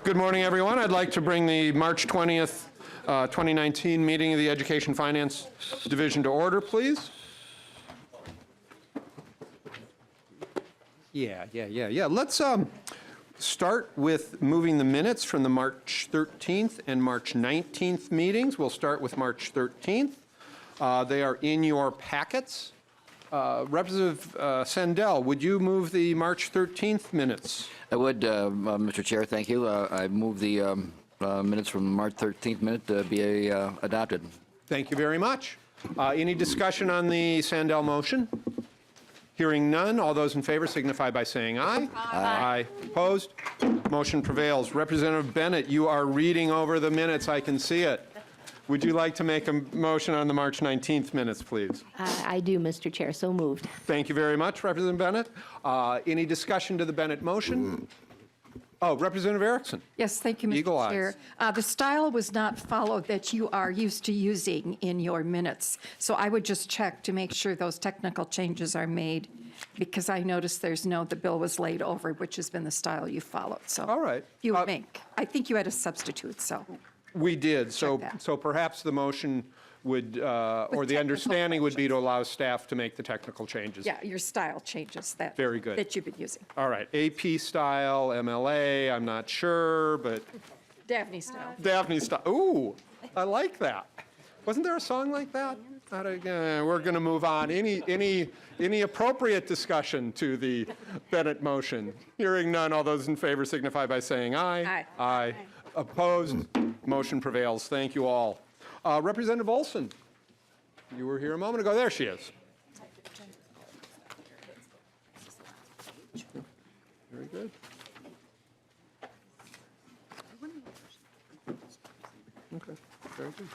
Good morning, everyone. I'd like to bring the March 20th, 2019 meeting of the Education Finance Division to order, please. Yeah. Let's start with moving the minutes from the March 13th and March 19th meetings. We'll start with March 13th. They are in your packets. Representative Sandell, would you move the March 13th minutes? I would, Mr. Chair, thank you. I move the minutes from the March 13th minute to be adopted. Thank you very much. Any discussion on the Sandell motion? Hearing none, all those in favor signify by saying aye. Aye. Opposed? Motion prevails. Representative Bennett, you are reading over the minutes. I can see it. Would you like to make a motion on the March 19th minutes, please? I do, Mr. Chair. So moved. Thank you very much, Representative Bennett. Any discussion to the Bennett motion? Oh, Representative Erickson. Yes, thank you, Eagle Mr. Chair. The style was not followed that you are used to using in your minutes. So I would just check to make sure those technical changes are made, because I noticed the bill was laid over, which has been the style you followed. So All right. I think you had a substitute, so. We did. So that. perhaps the motion would, or the understanding would be to allow staff to make the technical changes. Yeah, your style changes that. Very good. That you've been using. All right. AP style, MLA, I'm not sure, but Daphne style. Daphne style. Ooh, I like that. Wasn't there a song like that? We're going to move on. Any appropriate discussion to the Bennett motion? Hearing none, all those in favor signify by saying aye. Aye. Aye. Opposed? Motion prevails. Thank you all. Representative Olson, you were here a moment ago. There she is. Very good. Okay, very good.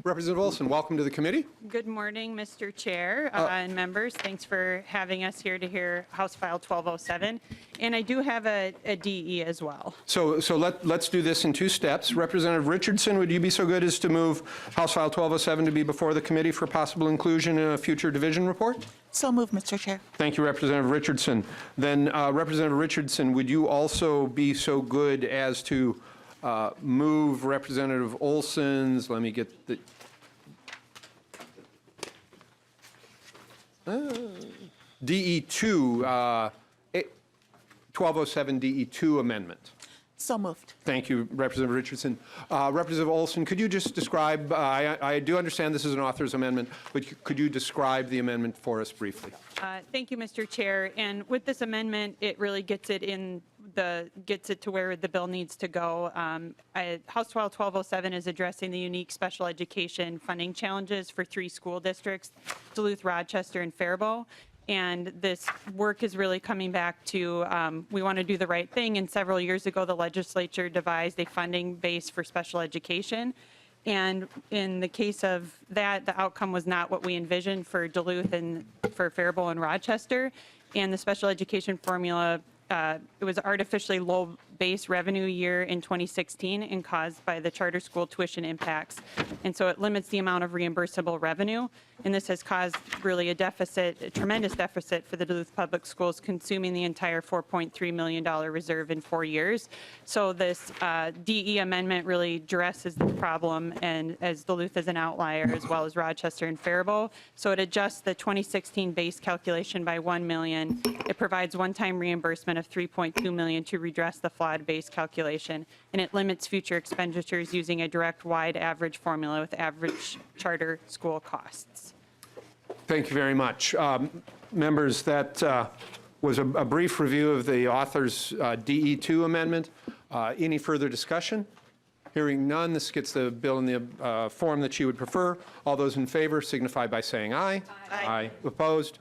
Representative Olson, welcome to the committee. Good morning, Mr. Chair and members. Thanks for having us here to hear House File 1207. And I do have a DE as well. So let's do this in two steps. Representative Richardson, would you be so good as to move House File 1207 to be before the committee for possible inclusion in a future division report? So moved, Mr. Chair. Thank you, Representative Richardson. Then, Representative Richardson, would you also be so good as to move Representative Olson's, let me get the, DE2, 1207 DE2 amendment. So moved. Thank you, Representative Richardson. Representative Olson, could you just describe, I do understand this is an author's amendment, but could you describe the amendment for us briefly? Thank you, Mr. Chair. And with this amendment, it really gets it to where the bill needs to go. House File 1207 is addressing the unique special education funding challenges for 3 school districts, Duluth, Rochester, and Faribault. And this work is really coming back to, we want to do the right thing. And several years ago, the legislature devised a funding base for special education. And in the case of that, the outcome was not what we envisioned for Duluth and for Faribault and Rochester. And the special education formula, it was artificially low base revenue year in 2016 and caused by the charter school tuition impacts. And so it limits the amount of reimbursable revenue. And this has caused really a tremendous deficit for the Duluth Public Schools, consuming the entire $4.3 million reserve in 4 years. So this DE amendment really addresses the problem, and as Duluth is an outlier, as well as Rochester and Faribault. So it adjusts the 2016 base calculation by $1 million. It provides one-time reimbursement of $3.2 million to redress the flawed base calculation, and it limits future expenditures using a direct wide average formula with average charter school costs. Thank you very much. Members, that was a brief review of the author's DE2 amendment. Any further discussion? Hearing none, this gets the bill in the form that you would prefer. All those in favor signify by saying aye. Aye. Opposed?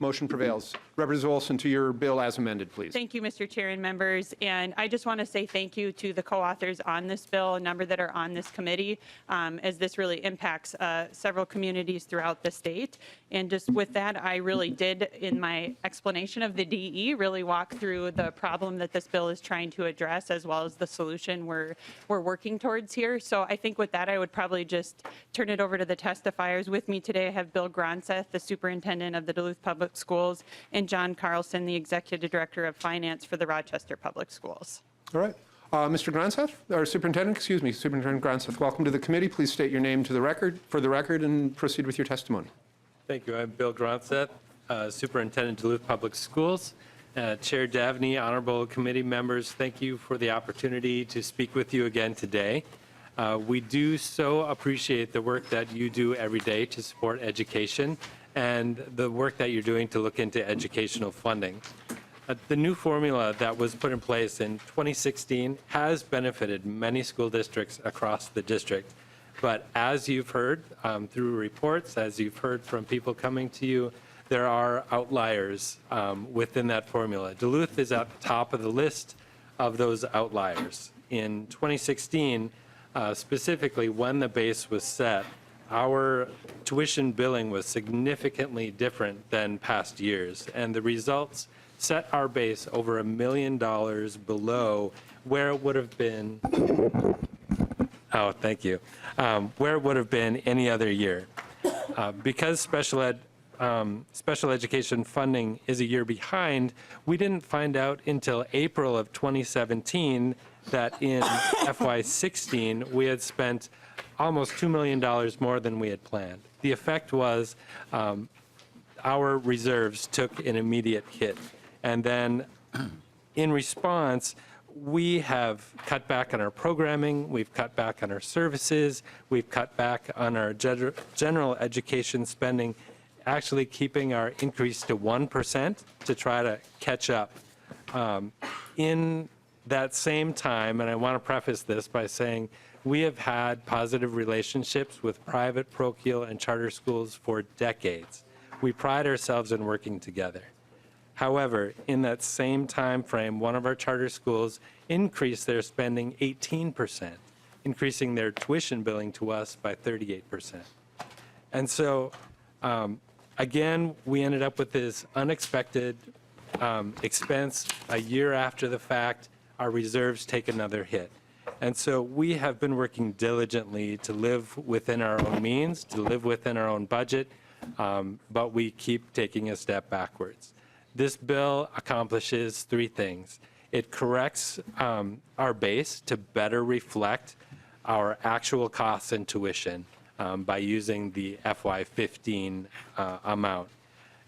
Motion prevails. Representative Olson, to your bill as amended, please. Thank you, Mr. Chair and members. And I just want to say thank you to the co-authors on this bill, a number that are on this committee, as this really impacts several communities throughout the state. And just with that, I really did, in my explanation of the DE, really walk through the problem that this bill is trying to address, as well as the solution we're working towards here. So I think with that, I would probably just turn it over to the testifiers. With me today, I have Bill Gronseth, the superintendent of the Duluth Public Public Schools, and John Carlson, the Executive Director of Finance for the Rochester Public Schools. All right. Mr. Gronseth, or Superintendent, Superintendent Gronseth, welcome to the committee. Please state your name for the record, and proceed with your testimony. Thank you. I'm Bill Gronseth, Superintendent, Duluth Public Schools. Chair Davney, honorable committee members, thank you for the opportunity to speak with you again today. We do so appreciate the work that you do every day to support education and the work that you're doing to look into educational funding. The new formula that was put in place in 2016 has benefited many school districts across the district. But as you've heard through reports, as you've heard from people coming to you, there are outliers within that formula. Duluth is at the top of the list of those outliers. In 2016, specifically when the base was set, our tuition billing was significantly different than past years, and the results set our base over $1 million below where it would have been, where it would have been any other year. Because special education funding is a year behind, we didn't find out until April of 2017 that in FY16 we had spent almost $2 million more than we had planned. The effect was our reserves took an immediate hit. And then in response, we have cut back on our programming, we've cut back on our services, we've cut back on our general education spending, actually keeping our increase to 1% to try to catch up. In that same time, and I want to preface this by saying we have had positive relationships with private, parochial, and charter schools for decades. We pride ourselves in working together. However, in that same time frame, one of our charter schools increased their spending 18%, increasing their tuition billing to us by 38%. And so, again, we ended up with this unexpected expense a year after the fact. Our reserves take another hit. And so we have been working diligently to live within our own means, to live within our own budget, but we keep taking a step backwards. This bill accomplishes three things. It corrects our base to better reflect our actual costs and tuition by using the FY15 amount.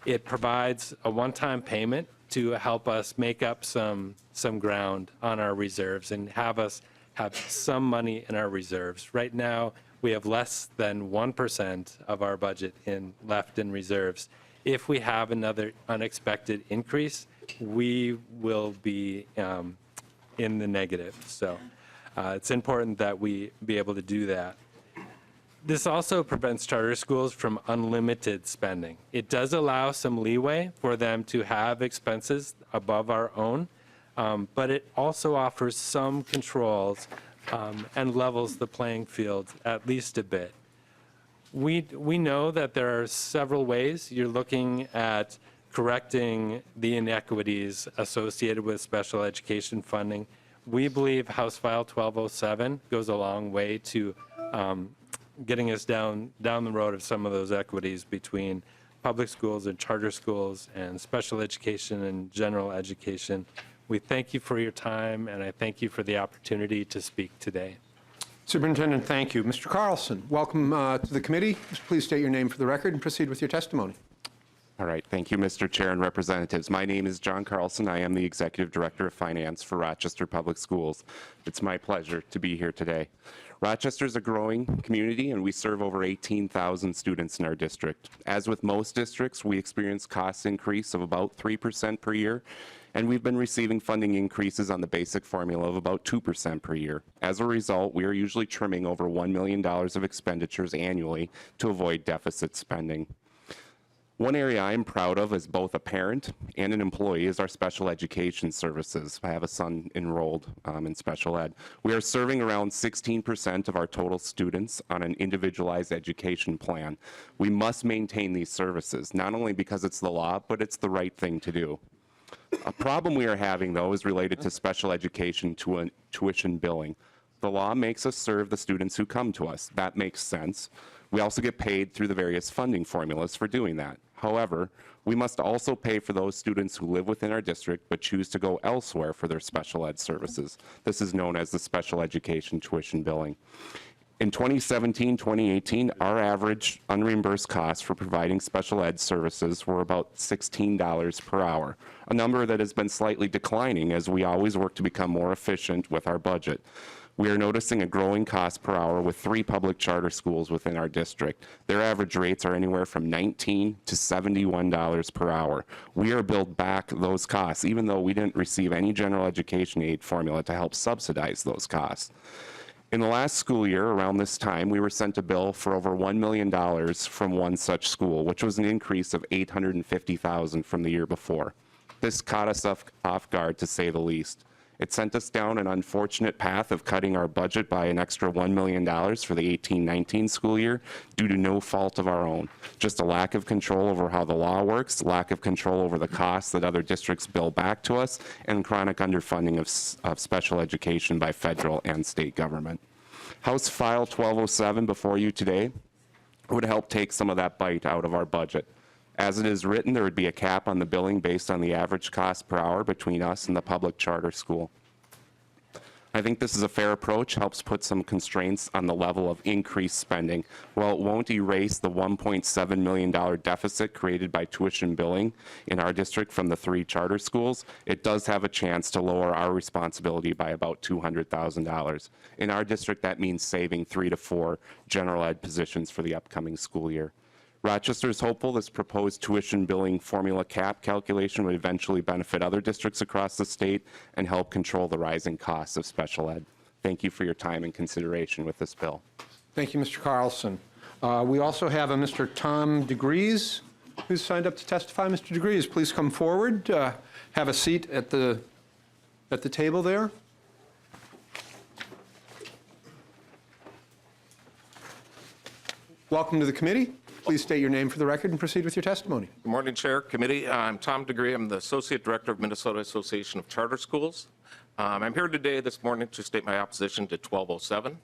It provides a one-time payment to help us make up some ground on our reserves and have us have some money in our reserves. Right now, we have less than 1% of our budget left in reserves. If we have another unexpected increase, we will be in the negative. So it's important that we be able to do that. This also prevents charter schools from unlimited spending. It does allow some leeway for them to have expenses above our own, but it also offers some controls and levels the playing field at least a bit. We know that there are several ways you're looking at correcting the inequities associated with special education funding. We believe House File 1207 goes a long way to getting us down the road of some of those equities between public schools and charter schools and special education and general education. We thank you for your time, and I thank you for the opportunity to speak today. Superintendent, thank you. Mr. Carlson, welcome to the committee. Please state your name for the record and proceed with your testimony. All right. Thank you, Mr. Chair and representatives. My name is John Carlson. I am the Executive Director of Finance for Rochester Public Schools. It's my pleasure to be here today. Rochester is a growing community, and we serve over 18,000 students in our district. As with most districts, we experience cost increase of about 3% per year, and we've been receiving funding increases on the basic formula of about 2% per year. As a result, we are usually trimming over $1 million of expenditures annually to avoid deficit spending. One area I'm proud of as both a parent and an employee is our special education services. I have a son enrolled in special ed. We are serving around 16% of our total students on an individualized education plan. We must maintain these services, not only because it's the law, but it's the right thing to do. A problem we are having, though, is related to special education tuition billing. The law makes us serve the students who come to us. That makes sense. We also get paid through the various funding formulas for doing that. However, we must also pay for those students who live within our district but choose to go elsewhere for their special ed services. This is known as the special education tuition billing. In 2017-2018, our average unreimbursed costs for providing special ed services were about $16 per hour, a number that has been slightly declining as we always work to become more efficient with our budget. We are noticing a growing cost per hour with 3 public charter schools within our district. Their average rates are anywhere from $19 to $71 per hour. We are billed back those costs, even though we didn't receive any general education aid formula to help subsidize those costs. In the last school year, around this time, we were sent a bill for over $1 million from one such school, which was an increase of $850,000 from the year before. This caught us off guard, to say the least. It sent us down an unfortunate path of cutting our budget by an extra $1 million for the 18-19 school year due to no fault of our own. Just a lack of control over how the law works, lack of control over the costs that other districts bill back to us, and chronic underfunding of special education by federal and state government. House File 1207 before you today would help take some of that bite out of our budget. As it is written, there would be a cap on the billing based on the average cost per hour between us and the public charter school. I think this is a fair approach, helps put some constraints on the level of increased spending. While it won't erase the $1.7 million deficit created by tuition billing in our district from the 3 charter schools, it does have a chance to lower our responsibility by about $200,000. In our district, that means saving 3 to 4 general ed positions for the upcoming school year. Rochester is hopeful this proposed tuition billing formula cap calculation would eventually benefit other districts across the state and help control the rising costs of special ed. Thank you for your time and consideration with this bill. Thank you, Mr. Carlson. We also have a Mr. Tom DeGrees who's signed up to testify. Mr. DeGrees, please come forward. Have a seat at the table there. Welcome to the committee. Please state your name for the record and proceed with your testimony. Good morning, Chair, Committee. I'm Tom DeGree. I'm the Associate Director of Minnesota Association of Charter Schools. I'm here today this morning to state my opposition to 1207.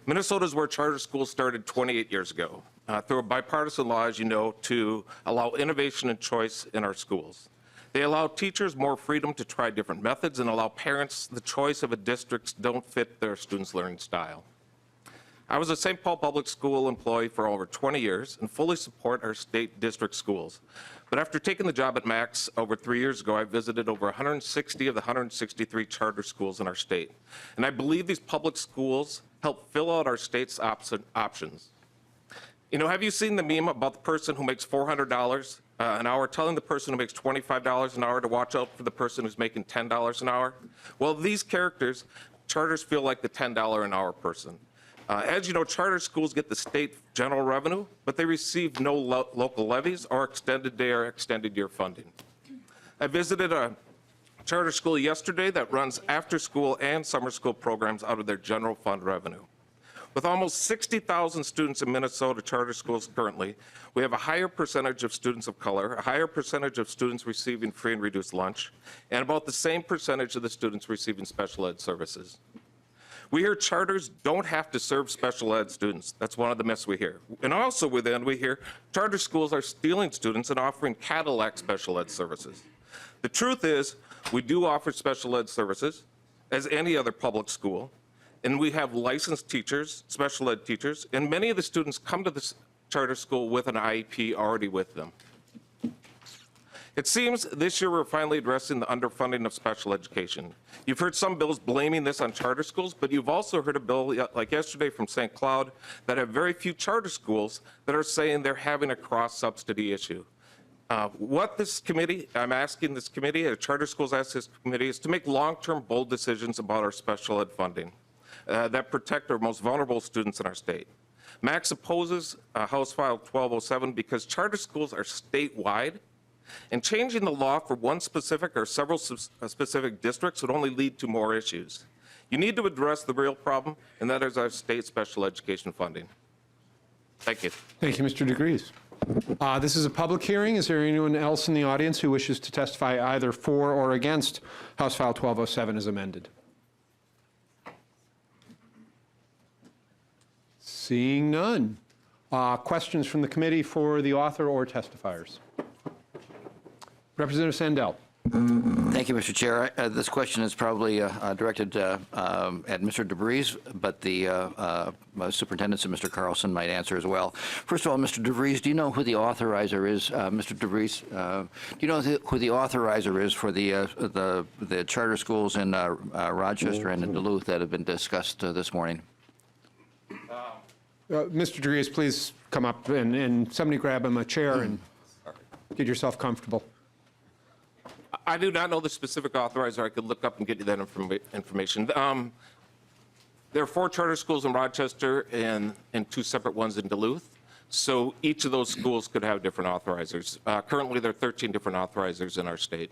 Minnesota is where charter schools started 28 years ago through a bipartisan law, as you know, to allow innovation and choice in our schools. They allow teachers more freedom to try different methods and allow parents the choice of a districts don't fit their students' learning style. I was a St. Paul Public School employee for over 20 years and fully support our state district schools. But after taking the job at Max over 3 years ago, I visited over 160 of the 163 charter schools in our state. And I believe these public schools help fill out our state's options. You know, have you seen the meme about the person who makes $400 an hour telling the person who makes $25 an hour to watch out for the person who's making $10 an hour? Well, these characters, charters feel like the $10 an hour person. As you know, charter schools get the state general revenue, but they receive no local levies or extended day or extended year funding. I visited a charter school yesterday that runs after school and summer school programs out of their general fund revenue. With almost 60,000 students in Minnesota charter schools currently, we have a higher percentage of students of color, a higher percentage of students receiving free and reduced lunch, and about the same percentage of the students receiving special ed services. We hear charters don't have to serve special ed students. That's one of the myths we hear. And also within, we hear charter schools are stealing students and offering Cadillac special ed services. The truth is, we do offer special ed services as any other public school, and we have licensed teachers, special ed teachers, and many of the students come to this charter school with an IEP already with them. It seems this year we're finally addressing the underfunding of special education. You've heard some bills blaming this on charter schools, but you've also heard a bill like yesterday from St. Cloud that have very few charter schools that are saying they're having a cross-subsidy issue. What this committee, I'm asking this committee, Charter Schools ask this committee, is to make long-term bold decisions about our special ed funding that protect our most vulnerable students in our state. Max opposes House File 1207 because charter schools are statewide, and changing the law for one specific or several specific districts would only lead to more issues. You need to address the real problem, and that is our state special education funding. Thank you. Thank you, Mr. DeGrees. This is a public hearing. Is there anyone else in the audience who wishes to testify either for or against House File 1207 as amended? Seeing none. Questions from the committee for the author or testifiers? Representative Sandell. Thank you, Mr. Chair. This question is probably directed at Mr. DeVries, but the superintendents and Mr. Carlson might answer as well. First of all, Mr. DeVries, do you know who the authorizer is? Mr. DeVries, do you know who the authorizer is for the charter schools in Rochester and in Duluth that have been discussed this morning? Mr. DeVries, please come up and somebody grab him a chair and get yourself comfortable. I do not know the specific authorizer. I could look up and get you that information. There are 4 charter schools in Rochester and 2 separate ones in Duluth. So each of those schools could have different authorizers. Currently, there are 13 different authorizers in our state.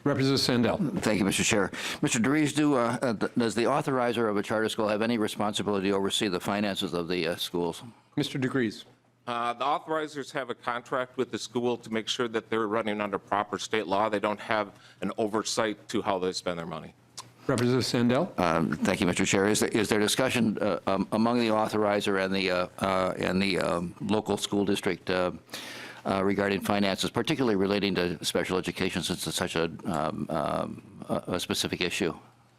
Representative Sandell. Thank you, Mr. Chair. Mr. DeVries, does the authorizer of a charter school have any responsibility to oversee the finances of the schools? Mr. DeVries. The authorizers have a contract with the school to make sure that they're running under proper state law. They don't have an oversight to how they spend their money. Representative Sandell. Thank you, Mr. Chair. Is there discussion among the authorizer and the local school district regarding finances, particularly relating to special education, since it's such a specific issue?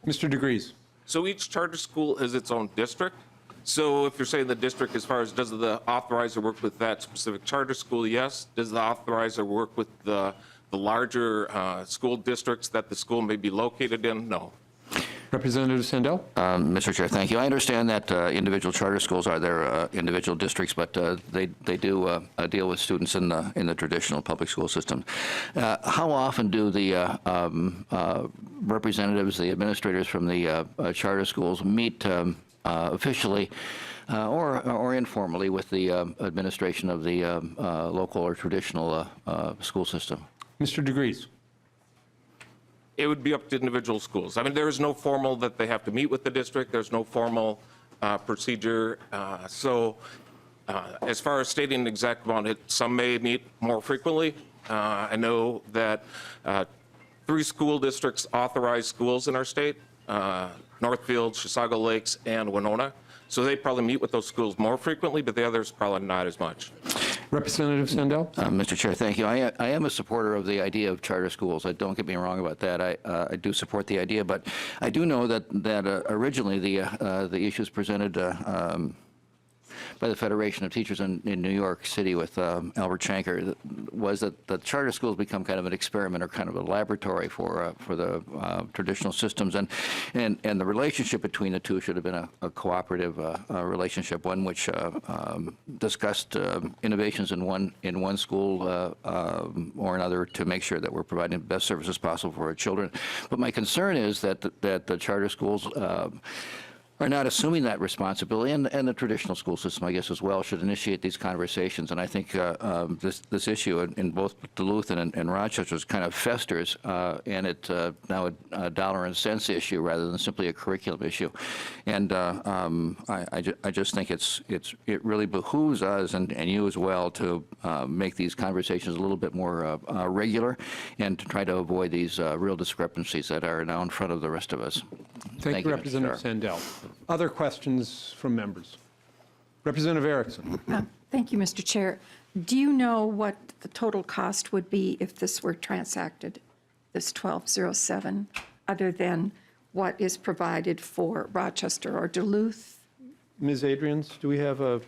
Mr. DeVries. So each charter school is its own district. So if you're saying the district, as far as does the authorizer work with that specific charter school, yes. Does the authorizer work with the larger school districts that the school may be located in? No. Representative Sandell. Mr. Chair, thank you. I understand that individual charter schools are their individual districts, but they do deal with students in the traditional public school system. How often do the representatives, the administrators from the charter schools meet officially or informally with the administration of the local or traditional school system? Mr. DeVries. It would be up to individual schools. I mean, there is no formal that they have to meet with the district. There's no formal procedure. So as far as stating the exact amount, some may meet more frequently. I know that 3 school districts authorize schools in our state, Northfield, Chisago Lakes, and Winona. So they probably meet with those schools more frequently, but the others probably not as much. Representative Sandell. Mr. Chair, thank you. I am a supporter of the idea of charter schools. Don't get me wrong about that. I do support the idea, but I do know that originally the issues presented by the Federation of Teachers in New York City with Albert Shanker was that the charter schools become kind of an experiment or kind of a laboratory for the traditional systems, and the relationship between the two should have been a cooperative relationship, one which discussed innovations in one school or another to make sure that we're providing the best services possible for our children. But my concern is that the charter schools are not assuming that responsibility, and the traditional school system, I guess, as well, should initiate these conversations. And I think this issue in both Duluth and Rochester kind of festers, and it's now a dollar and cents issue rather than simply a curriculum issue. And I just think it really behooves us and you as well to make these conversations a little bit more regular and to try to avoid these real discrepancies that are now in front of the rest of us. Thank you, Representative Sandell. Other questions from members? Representative Erickson. Thank you, Mr. Chair. Do you know what the total cost would be if this were transacted, this 1207, other than what is provided for Rochester or Duluth? Ms. Adrians, do we have a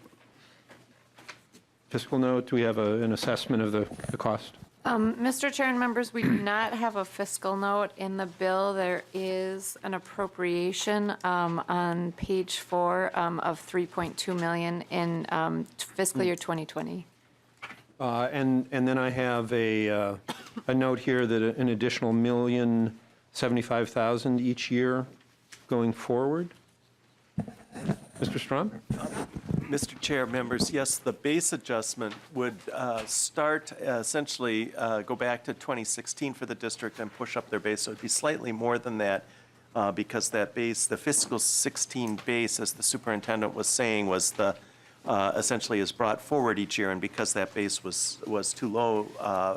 fiscal note? Do we have an assessment of the cost? Mr. Chair and members, we do not have a fiscal note in the bill. There is an appropriation on page 4 of $3.2 million in fiscal year 2020. And then I have a note here that an additional $1,075,000 each year going forward. Mr. Strom? Mr. Chair, members, yes, the base adjustment would start essentially go back to 2016 for the district and push up their base. So it'd be slightly more than that because that base, the fiscal 16 base, as the superintendent was saying, was the essentially is brought forward each year, and because that base was too low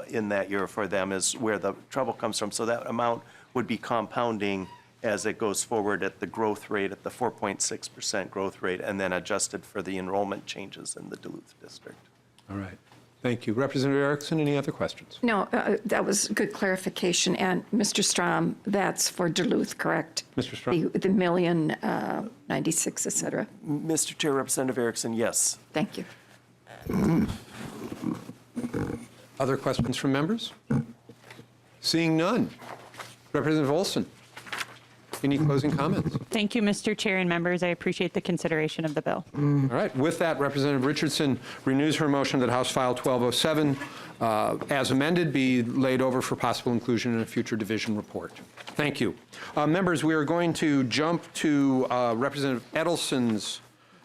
in that year for them is where the trouble comes from. So that amount would be compounding as it goes forward at the growth rate, at the 4.6% growth rate, and then adjusted for the enrollment changes in the Duluth district. All right. Thank you. Representative Erickson, any other questions? No, that was good clarification. And Mr. Strom, that's for Duluth, correct? Mr. Strom? The million, 96, et cetera. Mr. Chair, Representative Erickson, yes. Thank you. Other questions from members? Seeing none. Representative Olson, any closing comments? Thank you, Mr. Chair and members. I appreciate the consideration of the bill. All right. With that, Representative Richardson renews her motion that House File 1207, as amended, be laid over for possible inclusion in a future division report. Thank you. Members, we are going to jump to Representative Edelson's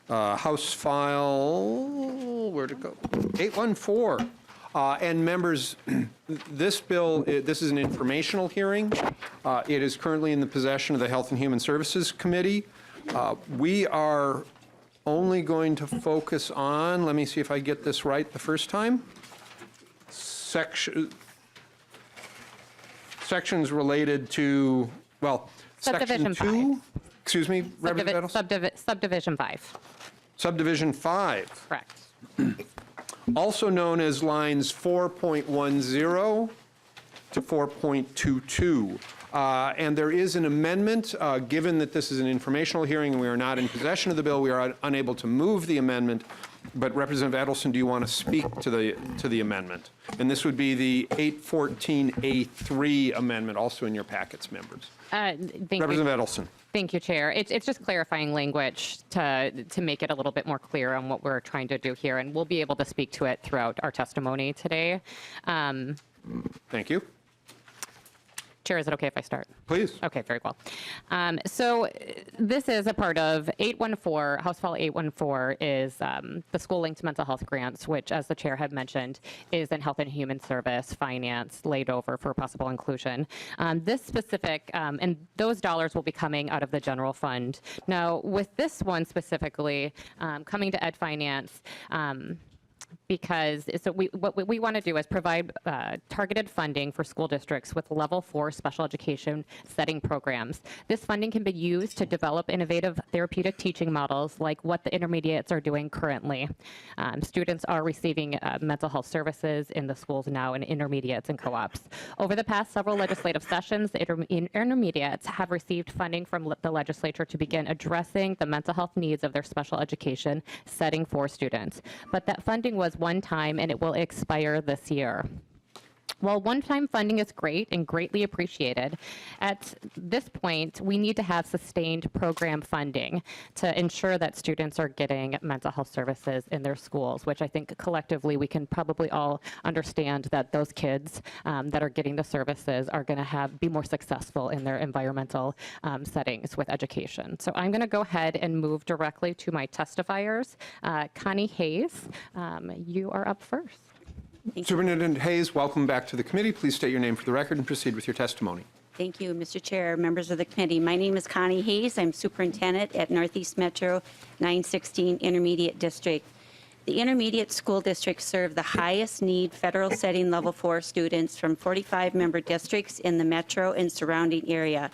House File, where'd it go? 814. And members, this bill, this is an informational hearing. It is currently in the possession of the Health and Human Services Committee. We are only going to focus on, let me see if I get this right the first time, sections related to, well, Subdivision Section 2. 5. Excuse me, Representative Edelson? Subdivision 5, Subdivision 5. correct. Also known as lines 4.10 to 4.22. And there is an amendment. Given that this is an informational hearing and we are not in possession of the bill, we are unable to move the amendment. But Representative Edelson, do you want to speak to the amendment? And this would be the 814A3 amendment, also in your packets, members. Thank you. Representative Edelson. Thank you, Chair. It's just clarifying language to make it a little bit more clear on what we're trying to do here, and we'll be able to speak to it throughout our testimony today. Thank you. Chair, is it okay if I start? Please. Okay, very well. So this is a part of 814, House File 814 is the school-linked mental health grants, which, as the chair had mentioned, is in Health and Human Service finance laid over for possible inclusion. This specific, and those dollars will be coming out of the general fund. Now, with this one specifically, coming to Ed Finance, because what we want to do is provide targeted funding for school districts with level 4 special education setting programs. This funding can be used to develop innovative therapeutic teaching models like what the intermediates are doing currently. Students are receiving mental health services in the schools now in intermediates and co-ops. Over the past several legislative sessions, the intermediates have received funding from the legislature to begin addressing the mental health needs of their special education setting for students. But that funding was one time and it will expire this year. While one-time funding is great and greatly appreciated, at this point, we need to have sustained program funding to ensure that students are getting mental health services in their schools, which I think collectively we can probably all understand that those kids that are getting the services are going to be more successful in their environmental settings with education. So I'm going to go ahead and move directly to my testifiers. Connie Hayes, you are up first. Superintendent Hayes, welcome back to the committee. Please state your name for the record and proceed with your testimony. Thank you, Mr. Chair, members of the committee. My name is Connie Hayes. I'm superintendent at Northeast Metro 916 Intermediate District. The intermediate school districts serve the highest need federal setting level 4 students from 45 member districts in the metro and surrounding area.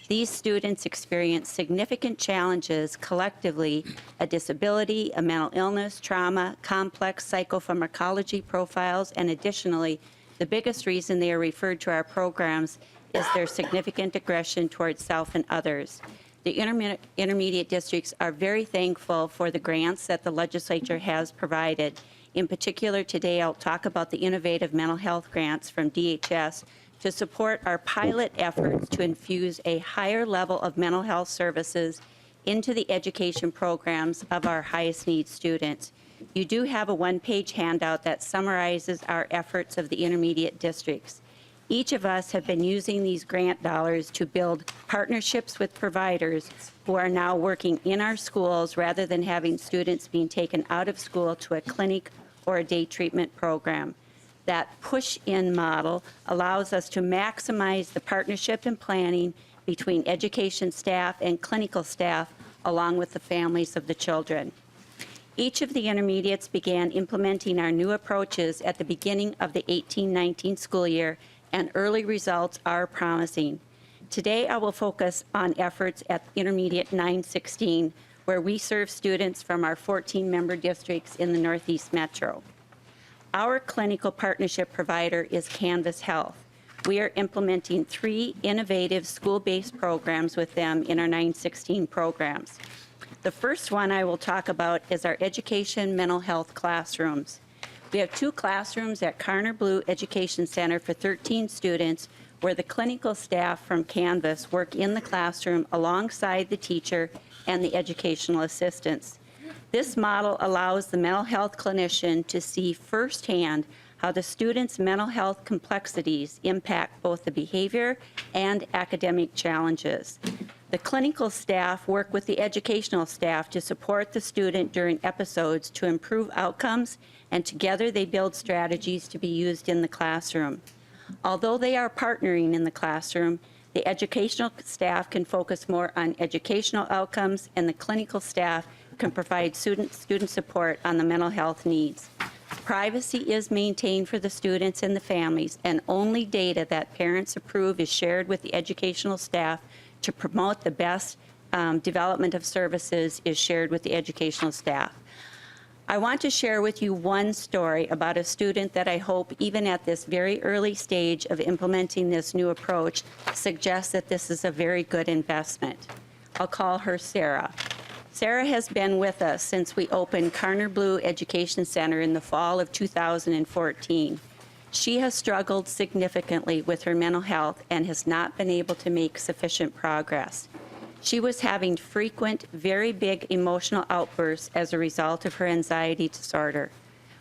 These students experience significant challenges collectively: a disability, a mental illness, trauma, complex psychopharmacology profiles, and additionally, the biggest reason they are referred to our programs is their significant aggression towards self and others. The intermediate districts are very thankful for the grants that the legislature has provided. In particular, today I'll talk about the innovative mental health grants from DHS to support our pilot efforts to infuse a higher level of mental health services into the education programs of our highest need students. You do have a one-page handout that summarizes our efforts of the intermediate districts. Each of us have been using these grant dollars to build partnerships with providers who are now working in our schools rather than having students being taken out of school to a clinic or a day treatment program. That push-in model allows us to maximize the partnership and planning between education staff and clinical staff, along with the families of the children. Each of the intermediates began implementing our new approaches at the beginning of the 18-19 school year, and early results are promising. Today, I will focus on efforts at Intermediate 916, where we serve students from our 14-member districts in the Northeast Metro. Our clinical partnership provider is Canvas Health. We are implementing 3 innovative school-based programs with them in our 916 programs. The first one I will talk about is our education mental health classrooms. We have 2 classrooms at Carner Blue Education Center for 13 students where the clinical staff from Canvas work in the classroom alongside the teacher and the educational assistants. This model allows the mental health clinician to see firsthand how the students' mental health complexities impact both the behavior and academic challenges. The clinical staff work with the educational staff to support the student during episodes to improve outcomes, and together they build strategies to be used in the classroom. Although they are partnering in the classroom, the educational staff can focus more on educational outcomes, and the clinical staff can provide student support on the mental health needs. Privacy is maintained for the students and the families, and only data that parents approve is shared with the educational staff to promote the best development of services is shared with the educational staff. I want to share with you one story about a student that I hope, even at this very early stage of implementing this new approach, suggests that this is a very good investment. I'll call her Sarah. Sarah has been with us since we opened Carner Blue Education Center in the fall of 2014. She has struggled significantly with her mental health and has not been able to make sufficient progress. She was having frequent, very big emotional outbursts as a result of her anxiety disorder.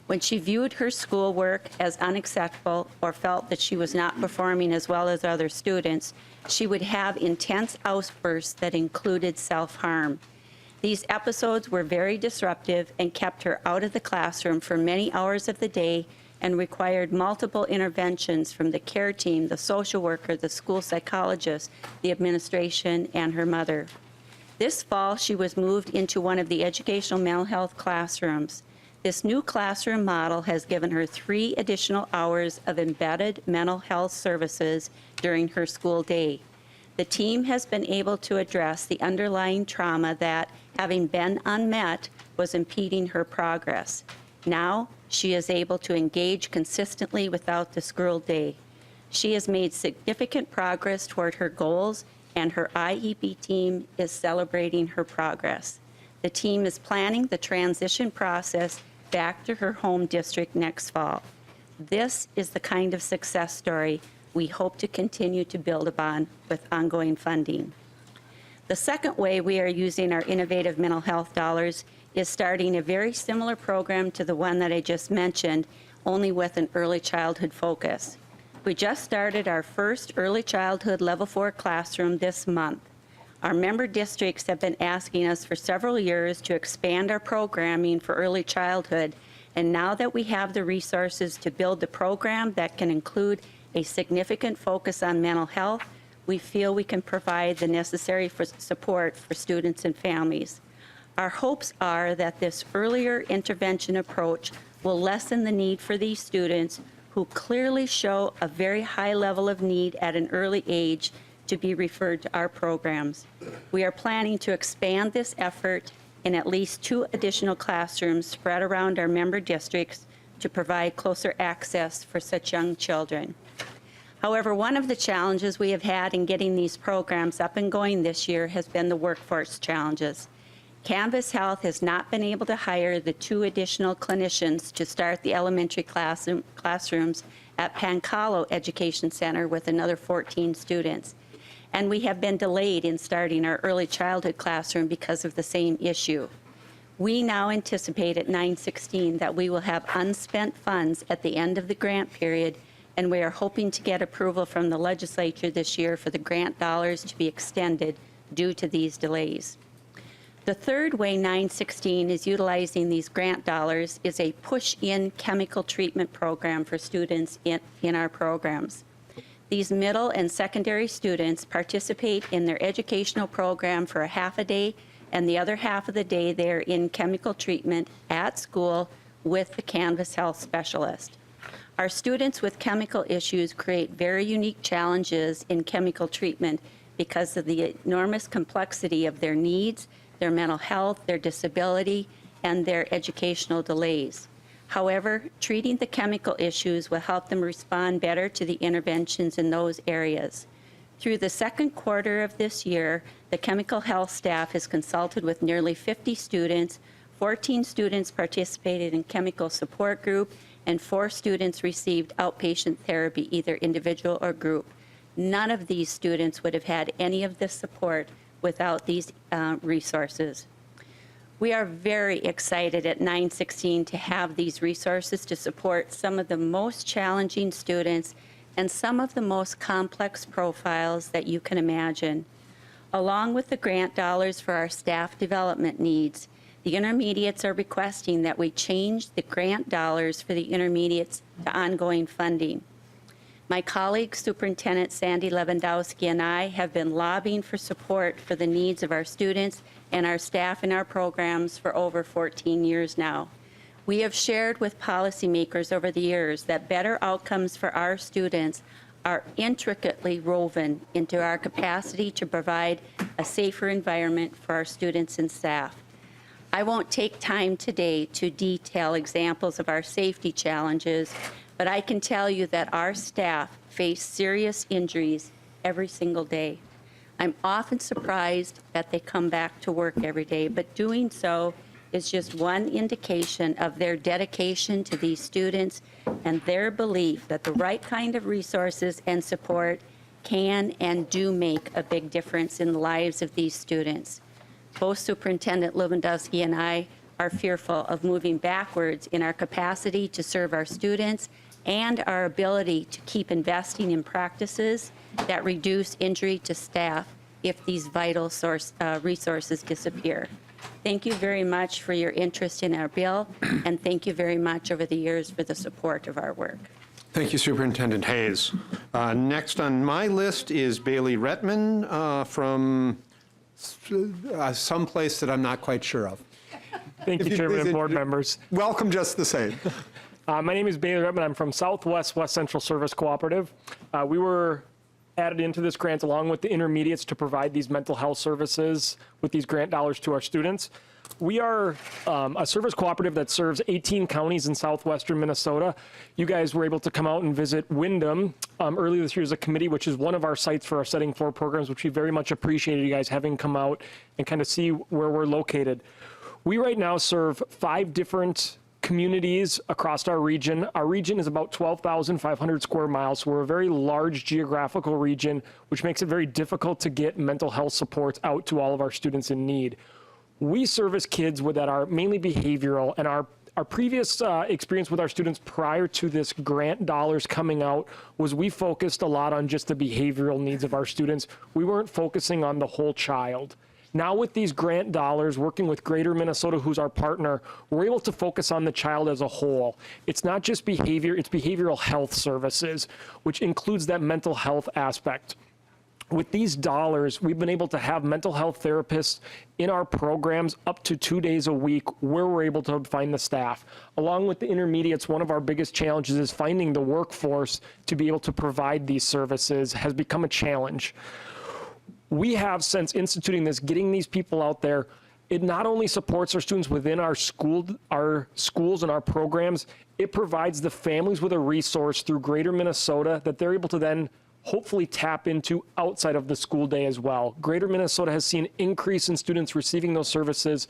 When she viewed her schoolwork as unacceptable or felt that she was not performing as well as other students, she would have intense outbursts that included self-harm. These episodes were very disruptive and kept her out of the classroom for many hours of the day and required multiple interventions from the care team, the social worker, the school psychologist, the administration, and her mother. This fall, she was moved into one of the educational mental health classrooms. This new classroom model has given her 3 additional hours of embedded mental health services during her school day. The team has been able to address the underlying trauma that, having been unmet, was impeding her progress. Now, she is able to engage consistently without the school day. She has made significant progress toward her goals, and her IEP team is celebrating her progress. The team is planning the transition process back to her home district next fall. This is the kind of success story we hope to continue to build upon with ongoing funding. The second way we are using our innovative mental health dollars is starting a very similar program to the one that I just mentioned, only with an early childhood focus. We just started our first early childhood level 4 classroom this month. Our member districts have been asking us for several years to expand our programming for early childhood, and now that we have the resources to build the program that can include a significant focus on mental health, we feel we can provide the necessary support for students and families. Our hopes are that this earlier intervention approach will lessen the need for these students who clearly show a very high level of need at an early age to be referred to our programs. We are planning to expand this effort in at least 2 additional classrooms spread around our member districts to provide closer access for such young children. However, one of the challenges we have had in getting these programs up and going this year has been the workforce challenges. Canvas Health has not been able to hire the 2 additional clinicians to start the elementary classrooms at Pancalo Education Center with another 14 students. And we have been delayed in starting our early childhood classroom because of the same issue. We now anticipate at 916 that we will have unspent funds at the end of the grant period, and we are hoping to get approval from the legislature this year for the grant dollars to be extended due to these delays. The third way 916 is utilizing these grant dollars is a push-in chemical treatment program for students in our programs. These middle and secondary students participate in their educational program for a half a day, and the other half of the day they're in chemical treatment at school with the Canvas Health specialist. Our students with chemical issues create very unique challenges in chemical treatment because of the enormous complexity of their needs, their mental health, their disability, and their educational delays. However, treating the chemical issues will help them respond better to the interventions in those areas. Through the second quarter of this year, the chemical health staff has consulted with nearly 50 students. 14 students participated in chemical support group, and 4 students received outpatient therapy, either individual or group. None of these students would have had any of this support without these resources. We are very excited at 916 to have these resources to support some of the most challenging students and some of the most complex profiles that you can imagine. Along with the grant dollars for our staff development needs, the intermediates are requesting that we change the grant dollars for the intermediates to ongoing funding. My colleague, Superintendent Sandy Lewandowski, and I have been lobbying for support for the needs of our students and our staff in our programs for over 14 years now. We have shared with policymakers over the years that better outcomes for our students are intricately woven into our capacity to provide a safer environment for our students and staff. I won't take time today to detail examples of our safety challenges, but I can tell you that our staff face serious injuries every single day. I'm often surprised that they come back to work every day, but doing so is just one indication of their dedication to these students and their belief that the right kind of resources and support can and do make a big difference in the lives of these students. Both Superintendent Lewandowski and I are fearful of moving backwards in our capacity to serve our students and our ability to keep investing in practices that reduce injury to staff if these vital resources disappear. Thank you very much for your interest in our bill, and thank you very much over the years for the support of our work. Thank you, Superintendent Hayes. Next on my list is Bailey Retman from someplace that I'm not quite sure of. Thank you, Chairman and board members. Welcome just the same. My name is Bailey Redman. I'm from Southwest West Central Service Cooperative. We were added into this grant along with the intermediates to provide these mental health services with these grant dollars to our students. We are a service cooperative that serves 18 counties in southwestern Minnesota. You guys were able to come out and visit Windham earlier this year as a committee, which is one of our sites for our Setting 4 programs, which we very much appreciated you guys having come out and kind of see where we're located. We right now serve 5 different communities across our region. Our region is about 12,500 square miles, so we're a very large geographical region, which makes it very difficult to get mental health supports out to all of our students in need. We service kids that are mainly behavioral, and our previous experience with our students prior to this grant dollars coming out was we focused a lot on just the behavioral needs of our students. We weren't focusing on the whole child. Now with these grant dollars, working with Greater Minnesota, who's our partner, we're able to focus on the child as a whole. It's not just behavior, it's behavioral health services, which includes that mental health aspect. With these dollars, we've been able to have mental health therapists in our programs up to 2 days a week where we're able to find the staff. Along with the intermediates, one of our biggest challenges is finding the workforce to be able to provide these services has become a challenge. We have, since instituting this, getting these people out there, it not only supports our students within our schools and our programs, it provides the families with a resource through Greater Minnesota that they're able to then hopefully tap into outside of the school day as well. Greater Minnesota has seen an increase in students receiving those services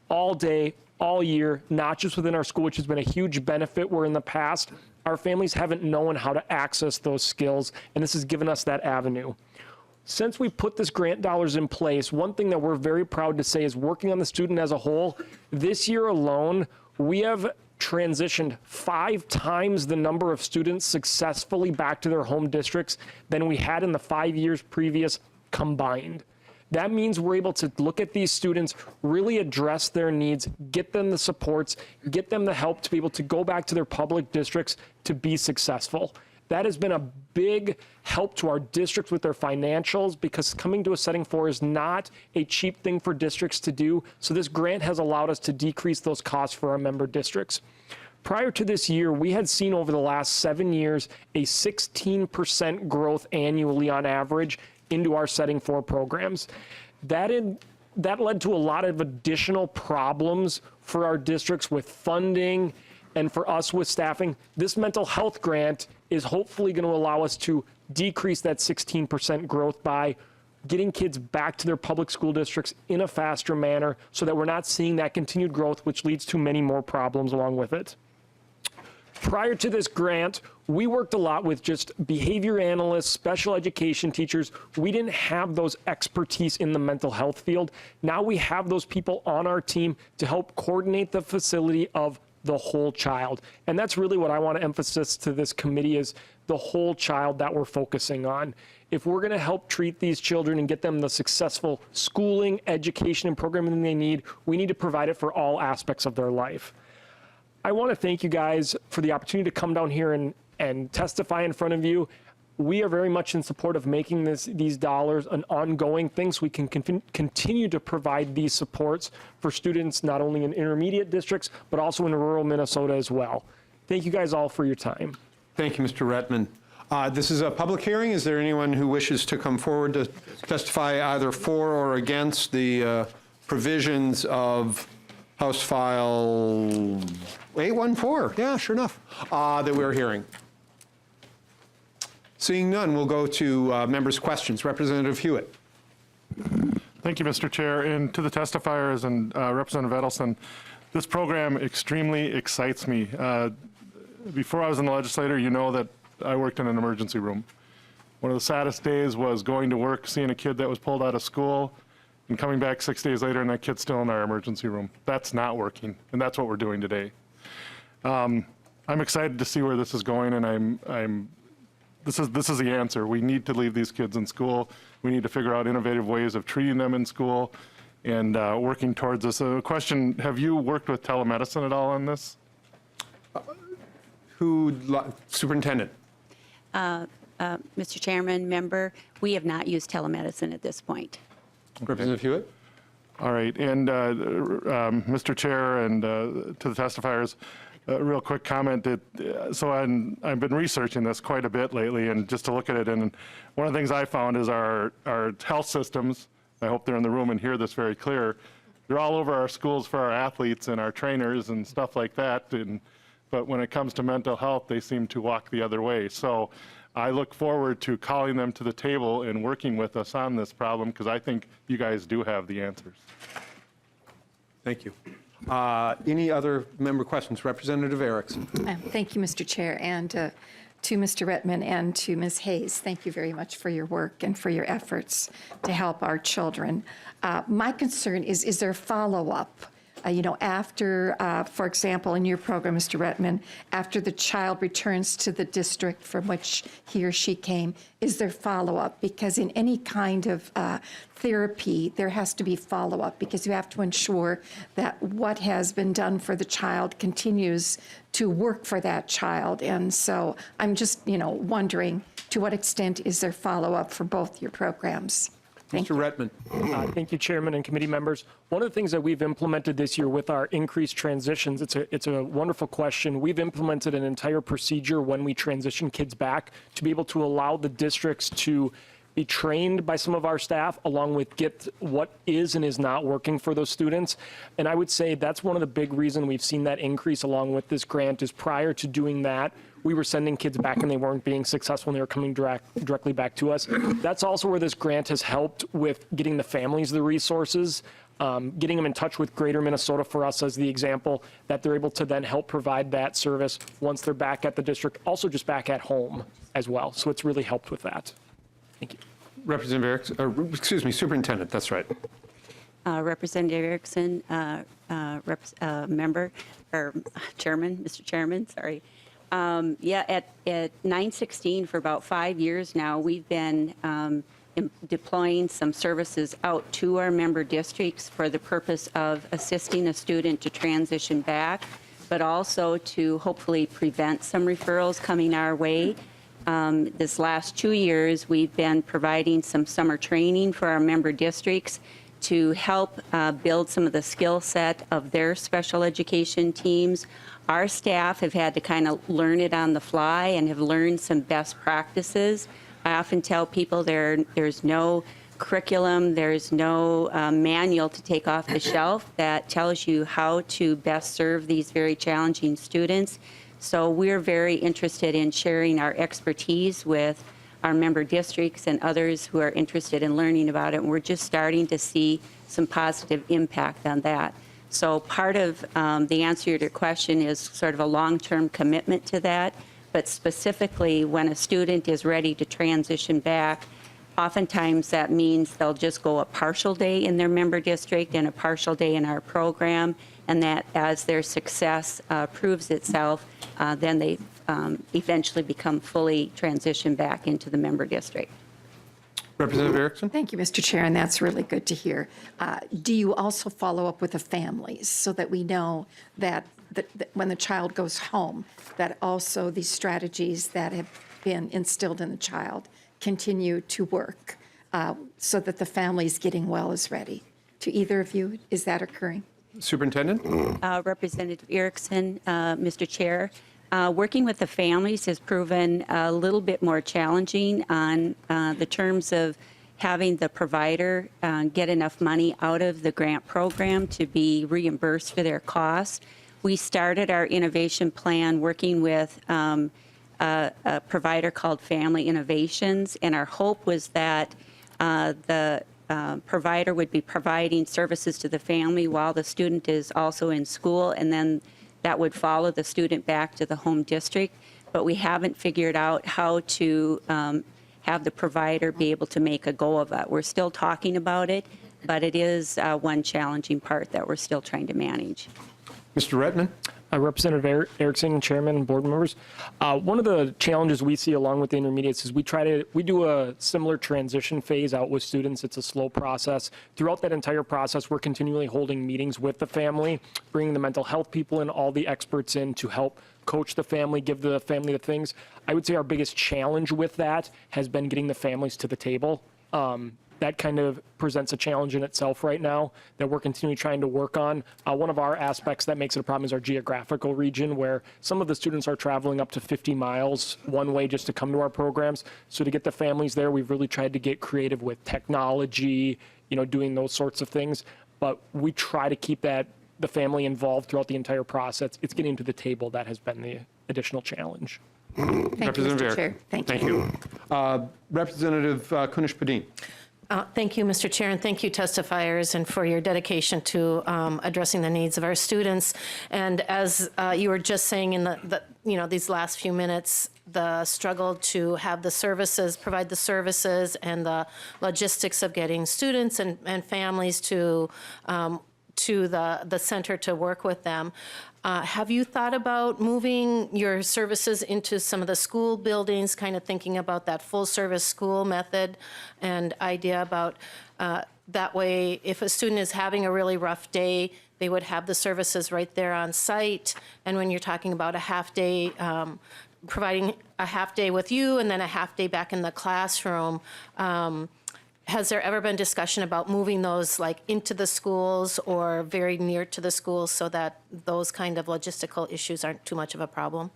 all day, all year, not just within our school, which has been a huge benefit, where in the past, our families haven't known how to access those skills, and this has given us that avenue. Since we put this grant dollars in place, one thing that we're very proud to say is working on the student as a whole, this year alone, we have transitioned 5 times the number of students successfully back to their home districts than we had in the 5 years previous combined. That means we're able to look at these students, really address their needs, get them the supports, get them the help to be able to go back to their public districts to be successful. That has been a big help to our districts with their financials, because coming to a Setting 4 is not a cheap thing for districts to do. So this grant has allowed us to decrease those costs for our member districts. Prior to this year, we had seen over the last 7 years a 16% growth annually on average into our Setting 4 programs. That led to a lot of additional problems for our districts with funding and for us with staffing. This mental health grant is hopefully going to allow us to decrease that 16% growth by getting kids back to their public school districts in a faster manner so that we're not seeing that continued growth, which leads to many more problems along with it. Prior to this grant, we worked a lot with just behavior analysts, special education teachers. We didn't have those expertise in the mental health field. Now we have those people on our team to help coordinate the facility of the whole child. And that's really what I want to emphasize to this committee is the whole child that we're focusing on. If we're going to help treat these children and get them the successful schooling, education, and programming they need, we need to provide it for all aspects of their life. I want to thank you guys for the opportunity to come down here and testify in front of you. We are very much in support of making these dollars an ongoing thing so we can continue to provide these supports for students not only in intermediate districts, but also in rural Minnesota as well. Thank you guys all for your time. Thank you, Mr. Rettman. This is a public hearing. Is there anyone who wishes to come forward to testify either for or against the provisions of House File 814? Yeah, sure enough, that we're hearing. Seeing none, we'll go to members' questions. Representative Hewitt. Thank you, Mr. Chair. And to the testifiers and Representative Edelson, this program extremely excites me. Before I was in the legislature, you know that I worked in an emergency room. One of the saddest days was going to work, seeing a kid that was pulled out of school, and coming back 6 days later and that kid's still in our emergency room. That's not working, and that's what we're doing today. I'm excited to see where this is going, and this is the answer. We need to leave these kids in school. We need to figure out innovative ways of treating them in school and working towards this. A question, have you worked with telemedicine at all on this? Superintendent. Mr. Chairman, member, we have not used telemedicine at this point. Representative Hewitt. All right, and Mr. Chair and to the testifiers, a real quick comment. So I've been researching this quite a bit lately, and just to look at it, and one of the things I found is our health systems, I hope they're in the room and hear this very clear, they're all over our schools for our athletes and our trainers and stuff like that, but when it comes to mental health, they seem to walk the other way. So I look forward to calling them to the table and working with us on this problem, because I think you guys do have the answers. Thank you. Any other member questions? Representative Erickson. Thank you, Mr. Chair, and to Mr. Rettman and to Ms. Hayes, thank you very much for your work and for your efforts to help our children. My concern is there follow-up? After, for example, in your program, Mr. Rettman, after the child returns to the district from which he or she came, is there follow-up? Because in any kind of therapy, there has to be follow-up, because you have to ensure that what has been done for the child continues to work for that child. And so I'm just, wondering, to what extent is there follow-up for both your programs? Mr. Rettman. Thank you, Chairman and committee members. One of the things that we've implemented this year with our increased transitions, it's a wonderful question. We've implemented an entire procedure when we transition kids back to be able to allow the districts to be trained by some of our staff, along with get what is and is not working for those students. And I would say that's one of the big reasons we've seen that increase along with this grant is prior to doing that, we were sending kids back and they weren't being successful and they were coming directly back to us. That's also where this grant has helped with getting the families the resources, getting them in touch with Greater Minnesota for us as the example, that they're able to then help provide that service once they're back at the district, also just back at home as well. So it's really helped with that. Thank you. Representative Erickson, Superintendent, that's right. Representative Erickson, member, or Chairman, Mr. Chairman, sorry. At 916 for about 5 years now, we've been deploying some services out to our member districts for the purpose of assisting a student to transition back, but also to hopefully prevent some referrals coming our way. This last 2 years, we've been providing some summer training for our member districts to help build some of the skill set of their special education teams. Our staff have had to kind of learn it on the fly and have learned some best practices. I often tell people there's no curriculum, there's no manual to take off the shelf that tells you how to best serve these very challenging students. So we're very interested in sharing our expertise with our member districts and others who are interested in learning about it. And we're just starting to see some positive impact on that. So part of the answer to your question is sort of a long-term commitment to that. But specifically, when a student is ready to transition back, oftentimes that means they'll just go a partial day in their member district and a partial day in our program, and that as their success proves itself, then they eventually become fully transitioned back into the member district. Representative Erickson? Thank you, Mr. Chair, and that's really good to hear. Do you also follow up with the families so that we know that when the child goes home, that also these strategies that have been instilled in the child continue to work so that the family is getting well as ready? To either of you, is that occurring? Superintendent? Representative Erickson, Mr. Chair, working with the families has proven a little bit more challenging on the terms of having the provider get enough money out of the grant program to be reimbursed for their costs. We started our innovation plan working with a provider called Family Innovations, and our hope was that the provider would be providing services to the family while the student is also in school, and then that would follow the student back to the home district. But we haven't figured out how to have the provider be able to make a go of it. We're still talking about it, but it is one challenging part that we're still trying to manage. Mr. Rettman? Representative Erickson, Chairman, and board members. One of the challenges we see along with the intermediates is we do a similar transition phase out with students. It's a slow process. Throughout that entire process, we're continually holding meetings with the family, bringing the mental health people and all the experts in to help coach the family, give the family the things. I would say our biggest challenge with that has been getting the families to the table. That kind of presents a challenge in itself right now that we're continually trying to work on. One of our aspects that makes it a problem is our geographical region, where some of the students are traveling up to 50 miles one way just to come to our programs. So to get the families there, we've really tried to get creative with technology, doing those sorts of things. But we try to keep the family involved throughout the entire process. It's getting to the table that has been the additional challenge. Thank you, Mr. Chair. Thank you. Representative Kunish-Padin. Thank you, Mr. Chair, and thank you, testifiers, and for your dedication to addressing the needs of our students. And as you were just saying in these last few minutes, the struggle to have the services, provide the services, and the logistics of getting students and families to the center to work with them. Have you thought about moving your services into some of the school buildings, kind of thinking about that full-service school method and idea about that way, if a student is having a really rough day, they would have the services right there on site. And when you're talking about a half day, providing a half day with you and then a half day back in the classroom, has there ever been discussion about moving those into the schools or very near to the schools so that those kind of logistical issues aren't too much of a problem?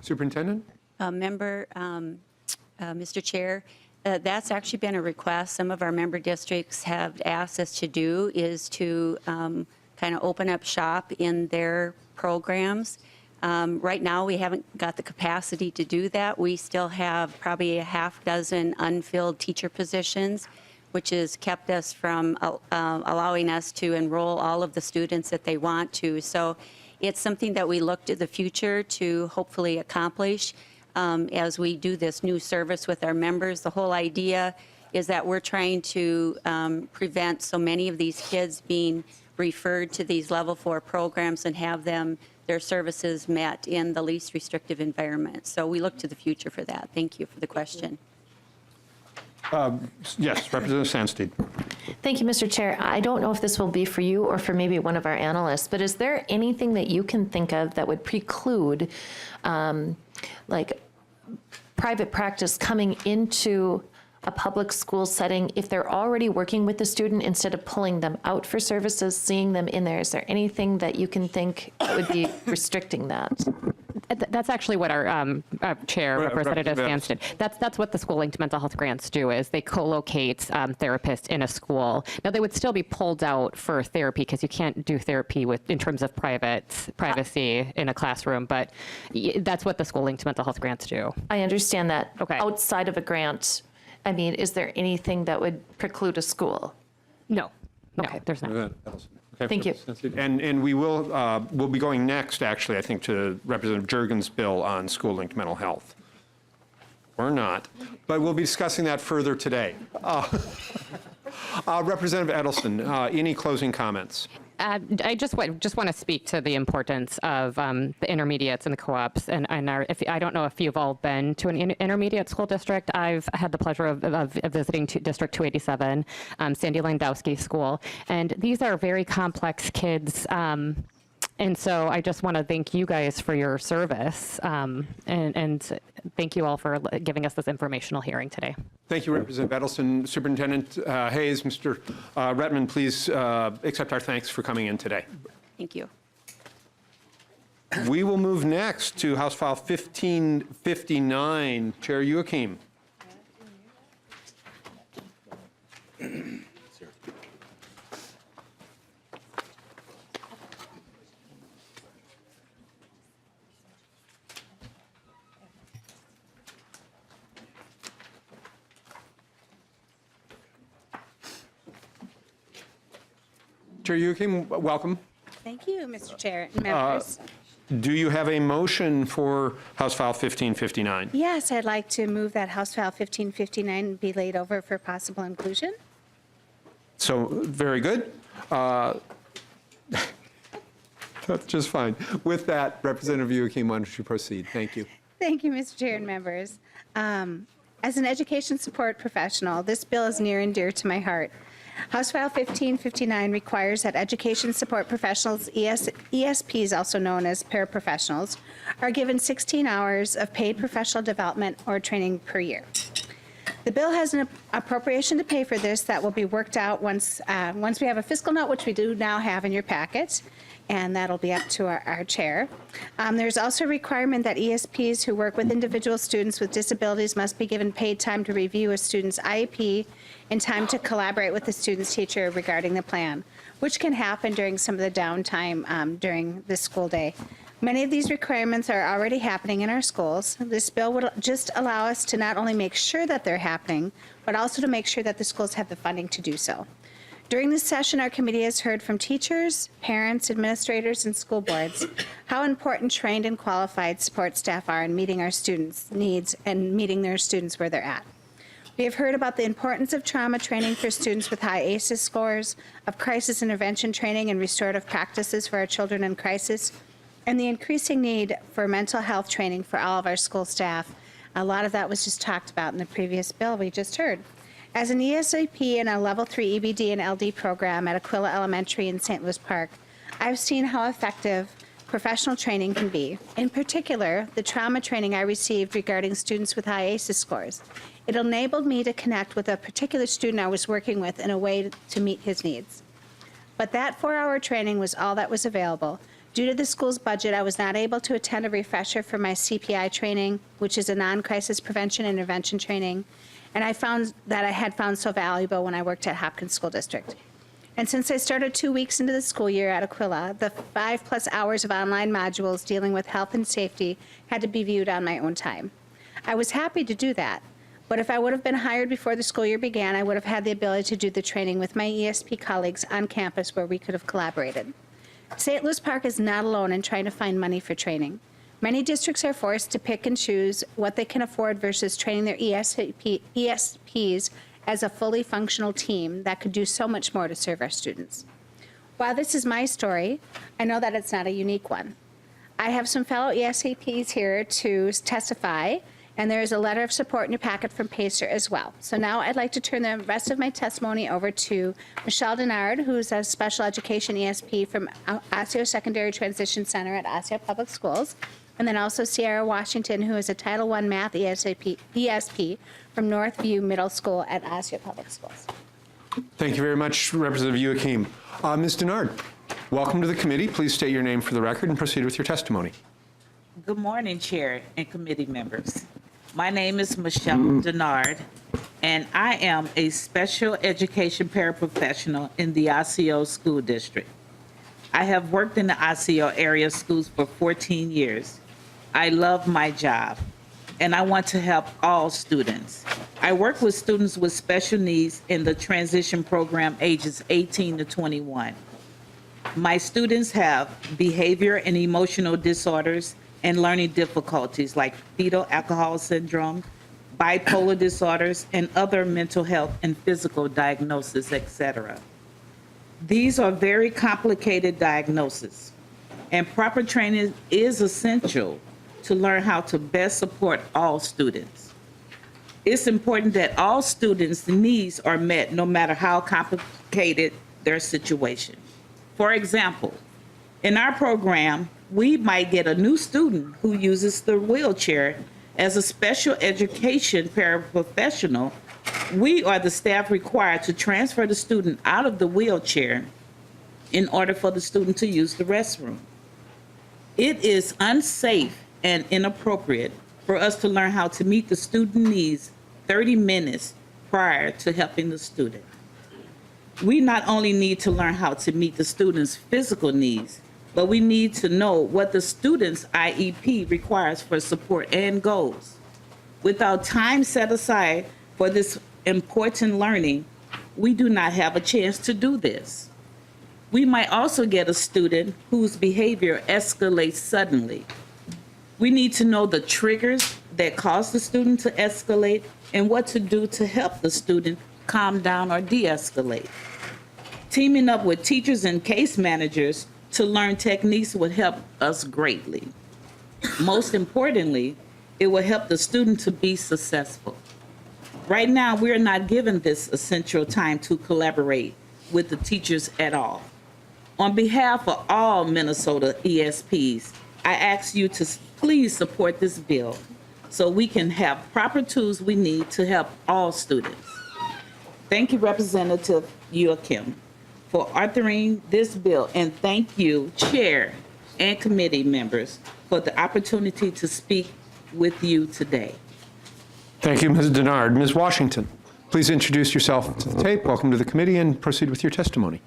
Superintendent? Member, Mr. Chair, that's actually been a request some of our member districts have asked us to do, is to kind of open up shop in their programs. Right now, we haven't got the capacity to do that. We still have probably a half dozen unfilled teacher positions, which has kept us from allowing us to enroll all of the students that they want to. So it's something that we look to the future to hopefully accomplish as we do this new service with our members. The whole idea is that we're trying to prevent so many of these kids being referred to these level 4 programs and have their services met in the least restrictive environment. So we look to the future for that. Thank you for the question. Yes, Representative Sandsteed. Thank you, Mr. Chair. I don't know if this will be for you or for maybe one of our analysts, but is there anything that you can think of that would preclude private practice coming into a public school setting if they're already working with the student instead of pulling them out for services, seeing them in there? Is there anything that you can think would be restricting that? That's actually what our chair, Representative Sands, did. That's what the school linked mental health grants do, is they co-locate therapists in a school. Now, they would still be pulled out for therapy because you can't do therapy in terms of privacy in a classroom, but that's what the school linked mental health grants do. I understand that. Okay. Outside of a grant, I mean, is there anything that would preclude a school? No, Okay. there's not. Okay, Thank you. And we will, we'll be going next, actually, I think, to Representative Jurgens' bill on school-linked mental health. Or not, but we'll be discussing that further today. Representative Edelson, any closing comments? I just want to speak to the importance of the intermediates and the co-ops. And I don't know if you've all been to an intermediate school district. I've had the pleasure of visiting District 287, Sandy Landowski School. And these are very complex kids. And so I just want to thank you guys for your service. And thank you all for giving us this informational hearing today. Thank you, Representative Edelson. Superintendent Hayes, Mr. Rettman, please accept our thanks for coming in today. Thank you. We will move next to House File 1559. Chair Youakim. Chair Youakim, welcome. Thank you, Mr. Chair and members. Do you have a motion for House File 1559? Yes, I'd like to move that House File 1559 be laid over for possible inclusion. So, very good. That's just fine. With that, Representative Youakim, why don't you proceed? Thank you. Thank you, Mr. Chair and members. As an education support professional, this bill is near and dear to my heart. House File 1559 requires that education support professionals, ESPs, also known as paraprofessionals, are given 16 hours of paid professional development or training per year. The bill has an appropriation to pay for this that will be worked out once we have a fiscal note, which we do now have in your packet, and that'll be up to our chair. There's also a requirement that ESPs who work with individual students with disabilities must be given paid time to review a student's IEP and time to collaborate with the student's teacher regarding the plan, which can happen during some of the downtime during the school day. Many of these requirements are already happening in our schools. This bill would just allow us to not only make sure that they're happening, but also to make sure that the schools have the funding to do so. During this session, our committee has heard from teachers, parents, administrators, and school boards how important trained and qualified support staff are in meeting our students' needs and meeting their students where they're at. We have heard about the importance of trauma training for students with high ACEs scores, of crisis intervention training and restorative practices for our children in crisis, and the increasing need for mental health training for all of our school staff. A lot of that was just talked about in the previous bill we just heard. As an ESAP in a Level 3 EBD and LD program at Aquila Elementary in St. Louis Park, I've seen how effective professional training can be. In particular, the trauma training I received regarding students with high ACEs scores. It enabled me to connect with a particular student I was working with in a way to meet his needs. But that 4-hour training was all that was available. Due to the school's budget, I was not able to attend a refresher for my CPI training, which is a non-crisis prevention intervention training, and I found that I had found so valuable when I worked at Hopkins School District. And since I started 2 weeks into the school year at Aquila, the 5+ hours of online modules dealing with health and safety had to be viewed on my own time. I was happy to do that, but if I would have been hired before the school year began, I would have had the ability to do the training with my ESP colleagues on campus where we could have collaborated. St. Louis Park is not alone in trying to find money for training. Many districts are forced to pick and choose what they can afford versus training their ESPs as a fully functional team that could do so much more to serve our students. While this is my story, I know that it's not a unique one. I have some fellow ESAPs here to testify, and there is a letter of support in your packet from PACER as well. So now I'd like to turn the rest of my testimony over to Michelle Denard, who's a special education ESP from Osseo Secondary Transition Center at Osseo Public Schools, And then also Sierra Washington, who is a Title I Math ESP from Northview Middle School at Osceola Public Schools. Thank you very much, Representative Youakim. Ms. Denard, welcome to the committee. Please state your name for the record and proceed with your testimony. Good morning, Chair and committee members. My name is Michelle Denard, and I am a special education paraprofessional in the Osceola School District. I have worked in the Osceola area schools for 14 years. I love my job, and I want to help all students. I work with students with special needs in the transition program ages 18 to 21. My students have behavior and emotional disorders and learning difficulties like fetal alcohol syndrome, bipolar disorders, and other mental health and physical diagnoses, etc. These are very complicated diagnoses, and proper training is essential to learn how to best support all students. It's important that all students' needs are met no matter how complicated their situation. For example, in our program, we might get a new student who uses the wheelchair. As a special education paraprofessional, we are the staff required to transfer the student out of the wheelchair in order for the student to use the restroom. It is unsafe and inappropriate for us to learn how to meet the student needs 30 minutes prior to helping the student. We not only need to learn how to meet the student's physical needs, but we need to know what the student's IEP requires for support and goals. Without time set aside for this important learning, we do not have a chance to do this. We might also get a student whose behavior escalates suddenly. We need to know the triggers that cause the student to escalate and what to do to help the student calm down or de-escalate. Teaming up with teachers and case managers to learn techniques would help us greatly. Most importantly, it will help the student to be successful. Right now, we are not given this essential time to collaborate with the teachers at all. On behalf of all Minnesota ESPs, I ask you to please support this bill so we can have proper tools we need to help all students. Thank you, Representative Youakim, for authoring this bill, and thank you, Chair and committee members, for the opportunity to speak with you today. Thank you, Ms. Denard. Ms. Washington, please introduce yourself to the tape. Welcome to the committee and proceed with your testimony.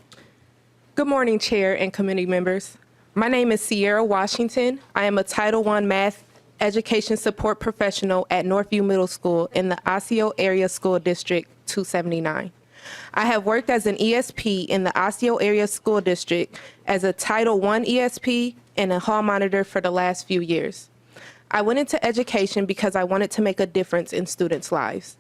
Good morning, Chair and committee members. My name is Sierra Washington. I am a Title I Math Education Support Professional at Northview Middle School in the Osceola Area School District 279. I have worked as an ESP in the Osceola Area School District as a Title I ESP and a hall monitor for the last few years. I went into education because I wanted to make a difference in students' lives.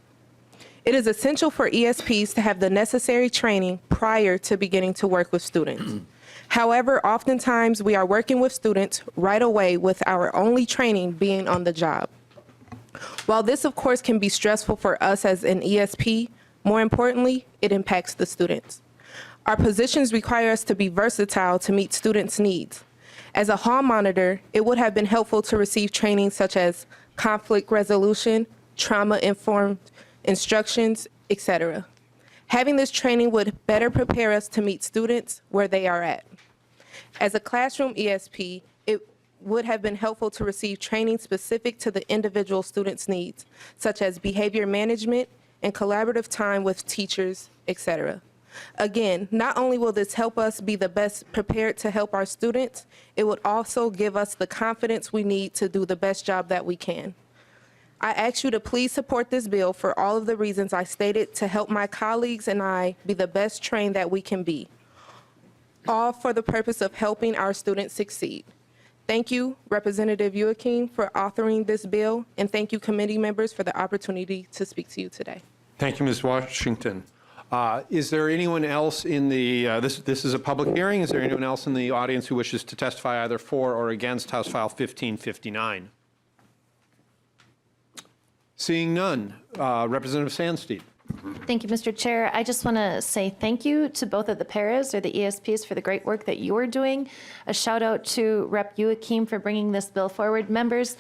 It is essential for ESPs to have the necessary training prior to beginning to work with students. However, oftentimes we are working with students right away with our only training being on the job. While this, of course, can be stressful for us as an ESP, more importantly, it impacts the students. Our positions require us to be versatile to meet students' needs. As a hall monitor, it would have been helpful to receive training such as conflict resolution, trauma-informed instructions, etc. Having this training would better prepare us to meet students where they are at. As a classroom ESP, it would have been helpful to receive training specific to the individual student's needs, such as behavior management and collaborative time with teachers, etc. Again, not only will this help us be the best prepared to help our students, it would also give us the confidence we need to do the best job that we can. I ask you to please support this bill for all of the reasons I stated to help my colleagues and I be the best trained that we can be, all for the purpose of helping our students succeed. Thank you, Representative Youakim, for authoring this bill, and thank you, committee members, for the opportunity to speak to you today. Thank you, Ms. Washington. Is there anyone else in the, this is a public hearing, is there anyone else in the audience who wishes to testify either for or against House File 1559? Seeing none, Representative Sandsteed. Thank you, Mr. Chair. I just want to say thank you to both of the paras or the ESPs for the great work that you're doing. A shout out to Rep. Youakim for bringing this bill forward. Members,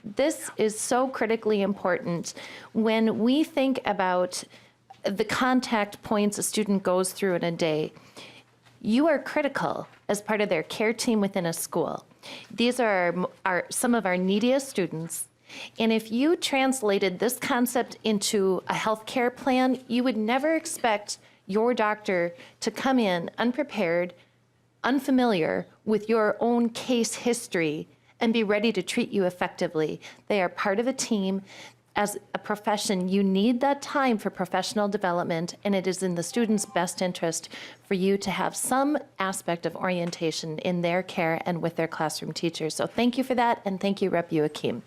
this is so critically important. When we think about the contact points a student goes through in a day, you are critical as part of their care team within a school. These are some of our neediest students. And if you translated this concept into a healthcare plan, you would never expect your doctor to come in unprepared, unfamiliar with your own case history and be ready to treat you effectively. They are part of a team. As a profession, you need that time for professional development, and it is in the student's best interest for you to have some aspect of orientation in their care and with their classroom teachers. So thank you for that, and thank you, Rep. Youakim.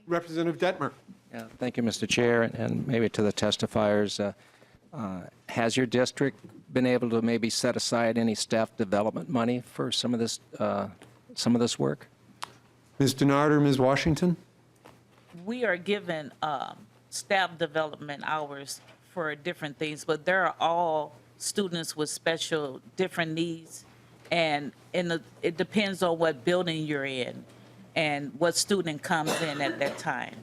Representative Detmer. Yeah, thank you, Mr. Chair, and maybe to the testifiers. Has your district been able to maybe set aside any staff development money for some of this work? Ms. Denard or Ms. Washington? We are given staff development hours for different things, but there are all students with special different needs, and it depends on what building you're in and what student comes in at that time.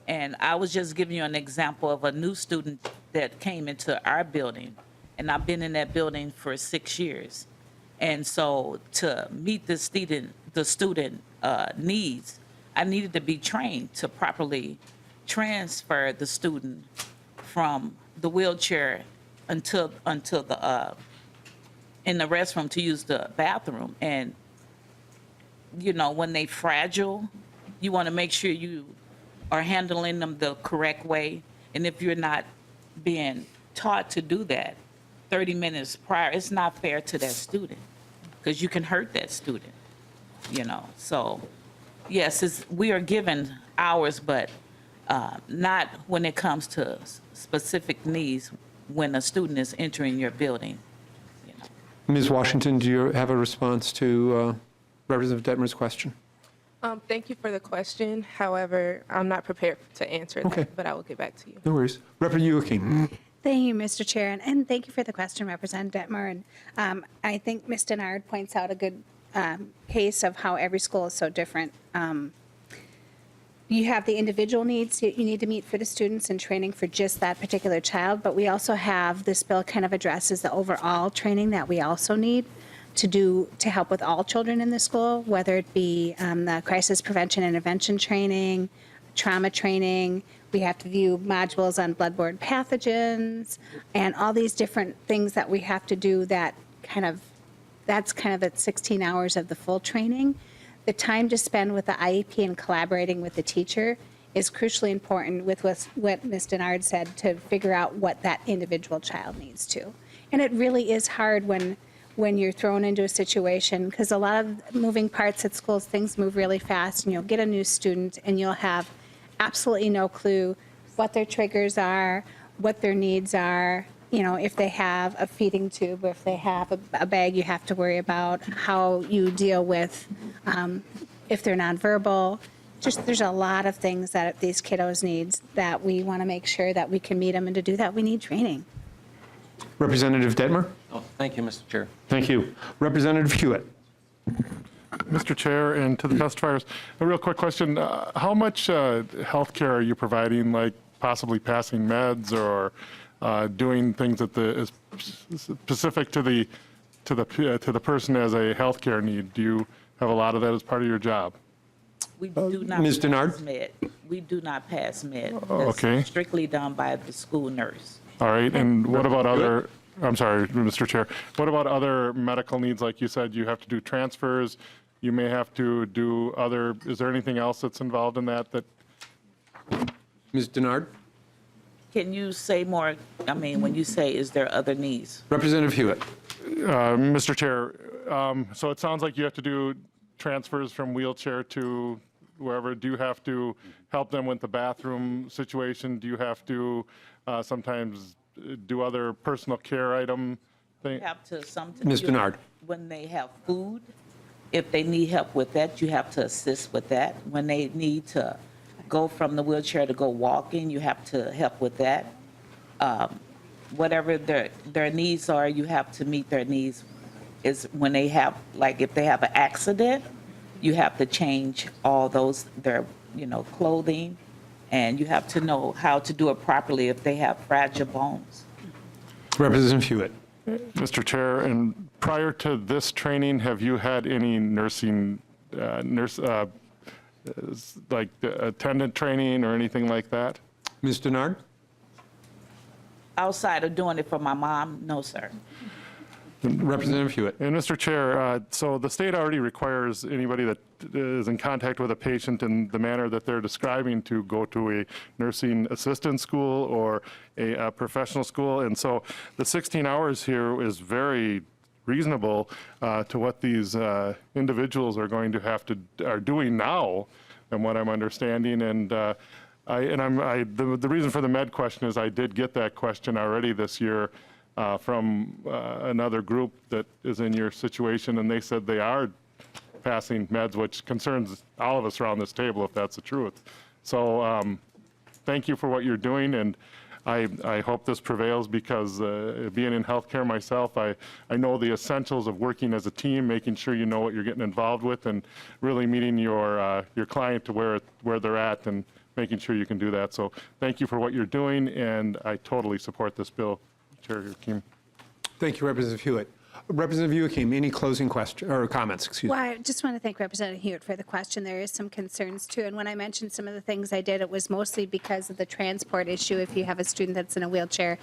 And I was just giving you an example of a new student that came into our building, and I've been in that building for 6 years. And so to meet the student needs, I needed to be trained to properly transfer the student from the wheelchair until the in the restroom to use the bathroom. And you know, when they fragile, you want to make sure you are handling them the correct way. And if you're not being taught to do that 30 minutes prior, it's not fair to that student, because you can hurt that student, you know. So yes, we are given hours, but not when it comes to specific needs when a student is entering your building. You know. Ms. Washington, do you have a response to Representative Detmer's question? Thank you for the question. However, I'm not prepared to answer that, but I will get back to you. No worries. Representative Youakim. Thank you, Mr. Chair, and thank you for the question, Representative Detmer. And I think Ms. Denard points out a good case of how every school is so different. You have the individual needs that you need to meet for the students and training for just that particular child, but we also have, this bill kind of addresses the overall training that we also need to help with all children in the school, whether it be the crisis prevention and intervention training, trauma training. We have to view modules on bloodborne pathogens and all these different things that we have to do that's kind of the 16 hours of the full training. The time to spend with the IEP and collaborating with the teacher is crucially important with what Ms. Denard said, to figure out what that individual child needs to. And it really is hard when you're thrown into a situation, because a lot of moving parts at schools, things move really fast, and you'll get a new student and you'll have absolutely no clue what their triggers are, what their needs are, you know, if they have a feeding tube, or if they have a bag you have to worry about, how you deal with if they're nonverbal. Just, there's a lot of things that these kiddos need that we want to make sure that we can meet them, and to do that, we need training. Representative Detmer. Oh, thank you, Mr. Chair. Thank you. Representative Hewitt. Mr. Chair, and to the testifiers, a real quick question. How much health care are you providing, like possibly passing meds or doing things that is specific to the person as a health care need? Do you have a lot of that as part of your job? We do not Ms. Denard? pass med. We do not pass med. Okay. That's strictly done by the school nurse. All right, and what about other, I'm sorry, Mr. Chair, what about other medical needs? Like you said, you have to do transfers, you may have to do other, is there anything else that's involved in that? Ms. Denard? Can you say more? I mean, when you say, is there other needs? Representative Hewitt. Mr. Chair, so it sounds like you have to do transfers from wheelchair to wherever. Do you have to help them with the bathroom situation? Do you have to sometimes do other personal care item things? You have to sometimes. Ms. Denard. When they have food, if they need help with that, you have to assist with that. When they need to go from the wheelchair to go walking, you have to help with that. whatever their needs are, you have to meet their needs. Is when they have, like, if they have an accident, you have to change all their clothing, and you have to know how to do it properly if they have fragile bones. Representative Hewitt. Mr. Chair, and prior to this training, have you had any nursing, like attendant training or anything like that? Ms. Denard? Outside of doing it for my mom, no, sir. Representative Hewitt. And Mr. Chair, so the state already requires anybody that is in contact with a patient in the manner that they're describing to go to a nursing assistant school or a professional school. And so the 16 hours here is very reasonable to what these individuals are going to are doing now, and what I'm understanding. And the reason for the med question is I did get that question already this year from another group that is in your situation, and they said they are passing meds, which concerns all of us around this table if that's the truth. So thank you for what you're doing, and I hope this prevails, because being in healthcare myself, I know the essentials of working as a team, making sure you know what you're getting involved with, and really meeting your client to where they're at, and making sure you can do that. So thank you for what you're doing, and I totally support this bill, Chair Youakim. Thank you, Representative Hewitt. Representative Youakim, any closing question or comments? Excuse me. Well, I just want to thank Representative Hewitt for the question. There is some concerns too, and when I mentioned some of the things I did, it was mostly because of the transport issue. If you have a student that's in a wheelchair,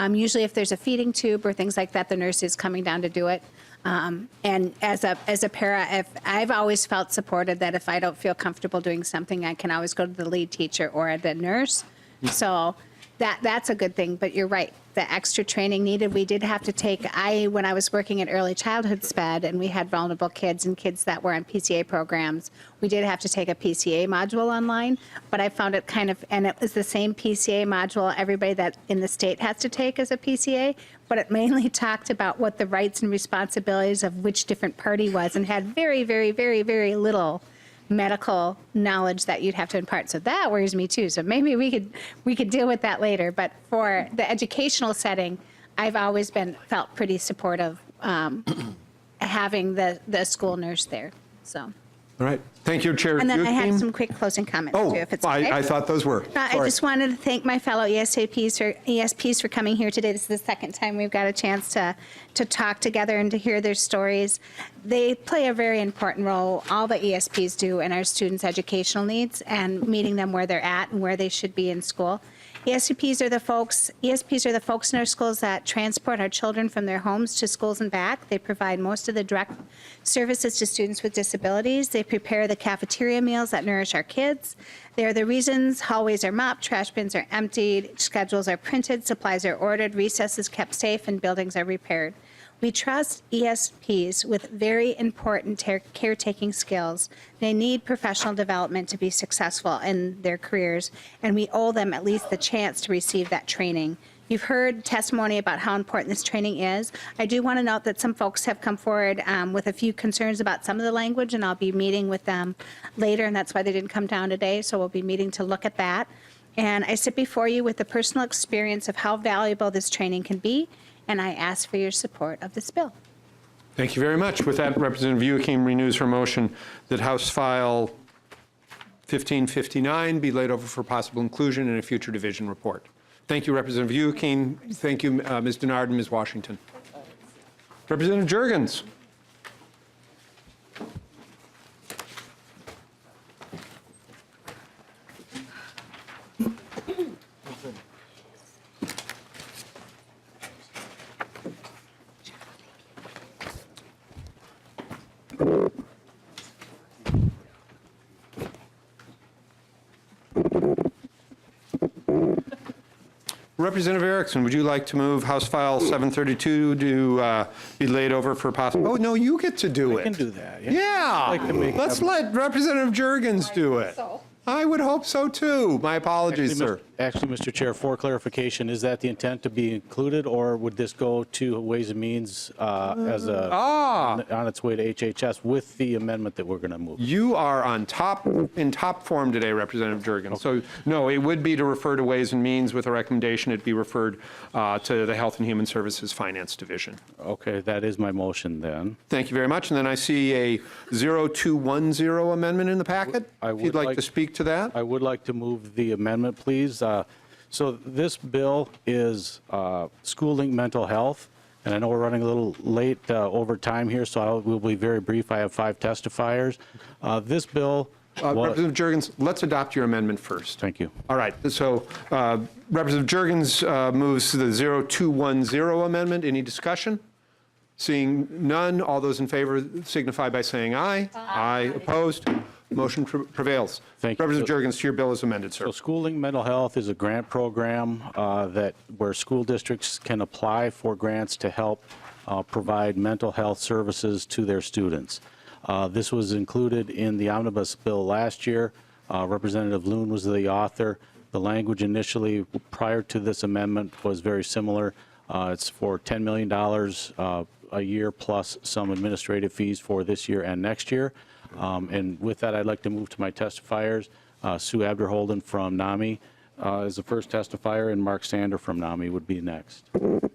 usually if there's a feeding tube or things like that, the nurse is coming down to do it. And as a para, if I've always felt supported that if I don't feel comfortable doing something, I can always go to the lead teacher or the nurse. So that's a good thing. But you're right. The extra training needed, we did have to take, when I was working at early childhood SPED and we had vulnerable kids and kids that were on PCA programs, we did have to take a PCA module online, but I found it and it was the same PCA module everybody that in the state has to take as a PCA, but it mainly talked about what the rights and responsibilities of which different party was, and had very, very, very, very little medical knowledge that you'd have to impart. So that worries me too. So maybe we could deal with that later. But for the educational setting, I've always felt pretty supportive having the school nurse there. So. All right. Thank you, Chair. And then I had some quick closing comments too, if it's okay. I thought those were. I just wanted to thank my fellow ESPs for coming here today. This is the second time we've got a chance to talk together and to hear their stories. They play a very important role, all the ESPs do, in our students' educational needs and meeting them where they're at and where they should be in school. ESPs are the folks in our schools that transport our children from their homes to schools and back. They provide most of the direct services to students with disabilities. They prepare the cafeteria meals that nourish our kids. They are the reasons hallways are mopped, trash bins are emptied, schedules are printed, supplies are ordered, recesses kept safe, and buildings are repaired. We trust ESPs with very important caretaking skills. They need professional development to be successful in their careers, and we owe them at least the chance to receive that training. You've heard testimony about how important this training is. I do want to note that some folks have come forward with a few concerns about some of the language, and I'll be meeting with them later, and that's why they didn't come down today, so we'll be meeting to look at that. And I sit before you with the personal experience of how valuable this training can be, and I ask for your support of this bill. Thank you very much. With that, Representative Youakim renews her motion that House File 1559 be laid over for possible inclusion in a future division report. Thank you, Representative Youakim. Thank you, Ms. Denard and Ms. Washington. Representative Jurgens. Representative Erickson, would you like to move House File 732 to be laid over for possible? Oh, no, you get to do it. I can do that. Yeah. I'd like to make Let's let Representative Jurgens do it. I would hope so too. My apologies, sir. Actually, Mr. Chair, for clarification, is that the intent to be included, or would this go to Ways and Means as a on its way to HHS with the amendment that we're going to move? You are in top form today, Representative Jurgens. So no, it would be to refer to Ways and Means with a recommendation it be referred to the Health and Human Services Finance Division. Okay, that is my motion then. Thank you very much. And then I see a 0210 amendment in the packet. If you'd like to speak to that. I would like to move the amendment, please. So this bill is schooling mental health, and I know we're running a little late over time here, so I will be very brief. I have 5 testifiers. This bill... Representative Jurgens, let's adopt your amendment first. Thank you. All right. So Representative Jurgens moves to the 0210 amendment. Any discussion? Seeing none, all those in favor signify by saying aye. Aye. Opposed? Motion prevails. Thank you. Representative Jurgens, your bill is amended, sir. So Schooling Mental Health is a grant program where school districts can apply for grants to help provide mental health services to their students. This was included in the omnibus bill last year. Representative Loon was the author. The language initially prior to this amendment was very similar. It's for $10 million a year plus some administrative fees for this year and next year. And with that, I'd like to move to my testifiers. Sue Abderholden from NAMI is the first testifier, and Mark Sander from NAMI would be next.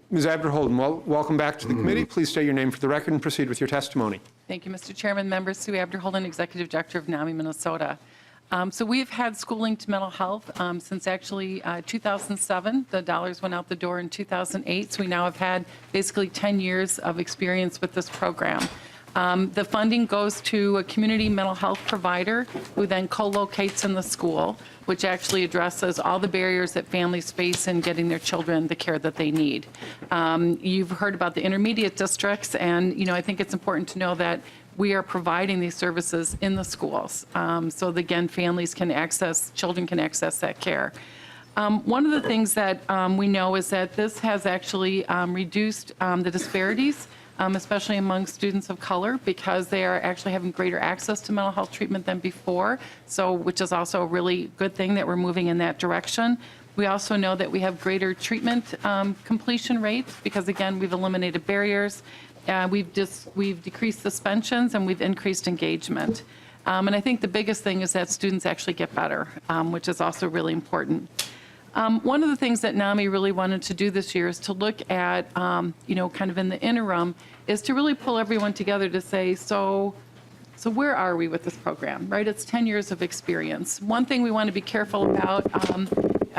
Ms. Abderholden, welcome back to the committee. Please state your name for the record and proceed with your testimony. Thank you, Mr. Chairman. Members, Sue Abderholden, Executive Director of NAMI, Minnesota. So we've had schooling to mental health since actually 2007. The dollars went out the door in 2008. So we now have had basically 10 years of experience with this program. The funding goes to a community mental health provider who then co-locates in the school, which actually addresses all the barriers that families face in getting their children the care that they need. You've heard about the intermediate districts, and I think it's important to know that we are providing these services in the schools, so that, again, families can access, children can access that care. One of the things that we know is that this has actually reduced the disparities, especially among students of color, because they are actually having greater access to mental health treatment than before, so which is also a really good thing that we're moving in that direction. We also know that we have greater treatment completion rates because, again, we've eliminated barriers. We've decreased suspensions, and we've increased engagement. And I think the biggest thing is that students actually get better, which is also really important. One of the things that NAMI really wanted to do this year is to look at, kind of in the interim, is to really pull everyone together to say, so where are we with this program, right? It's 10 years of experience. One thing we want to be careful about,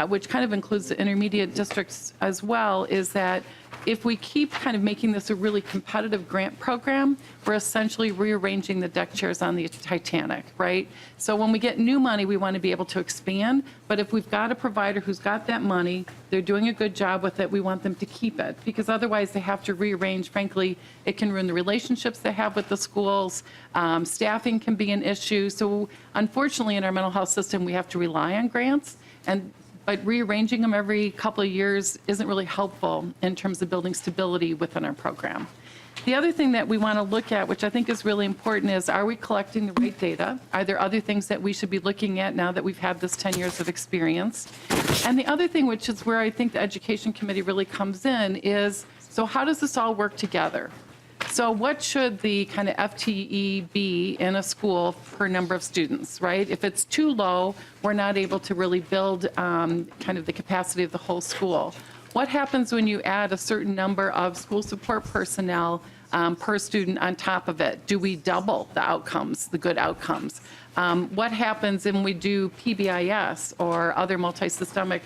which kind of includes the intermediate districts as well, is that if we keep kind of making this a really competitive grant program, we're essentially rearranging the deck chairs on the Titanic, right? So when we get new money, we want to be able to expand, but if we've got a provider who's got that money, they're doing a good job with it, we want them to keep it, because otherwise they have to rearrange. Frankly, it can ruin the relationships they have with the schools. Staffing can be an issue. So unfortunately, in our mental health system, we have to rely on grants, but rearranging them every couple of years isn't really helpful in terms of building stability within our program. The other thing that we want to look at, which I think is really important, is are we collecting the right data? Are there other things that we should be looking at now that we've had this 10 years of experience? And the other thing, which is where I think the Education Committee really comes in, is so how does this all work together? So what should the kind of FTE be in a school per number of students, right? If it's too low, we're not able to really build kind of the capacity of the whole school. What happens when you add a certain number of school support personnel per student on top of it? Do we double the outcomes, the good outcomes? What happens when we do PBIS or other multi-systemic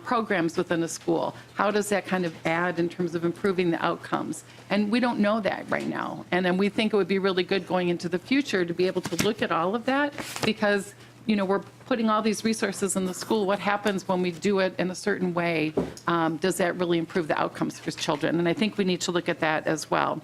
programs within a school? How does that kind of add in terms of improving the outcomes? And we don't know that right now. And then we think it would be really good going into the future to be able to look at all of that, because we're putting all these resources in the school. What happens when we do it in a certain way? Does that really improve the outcomes for children? And I think we need to look at that as well.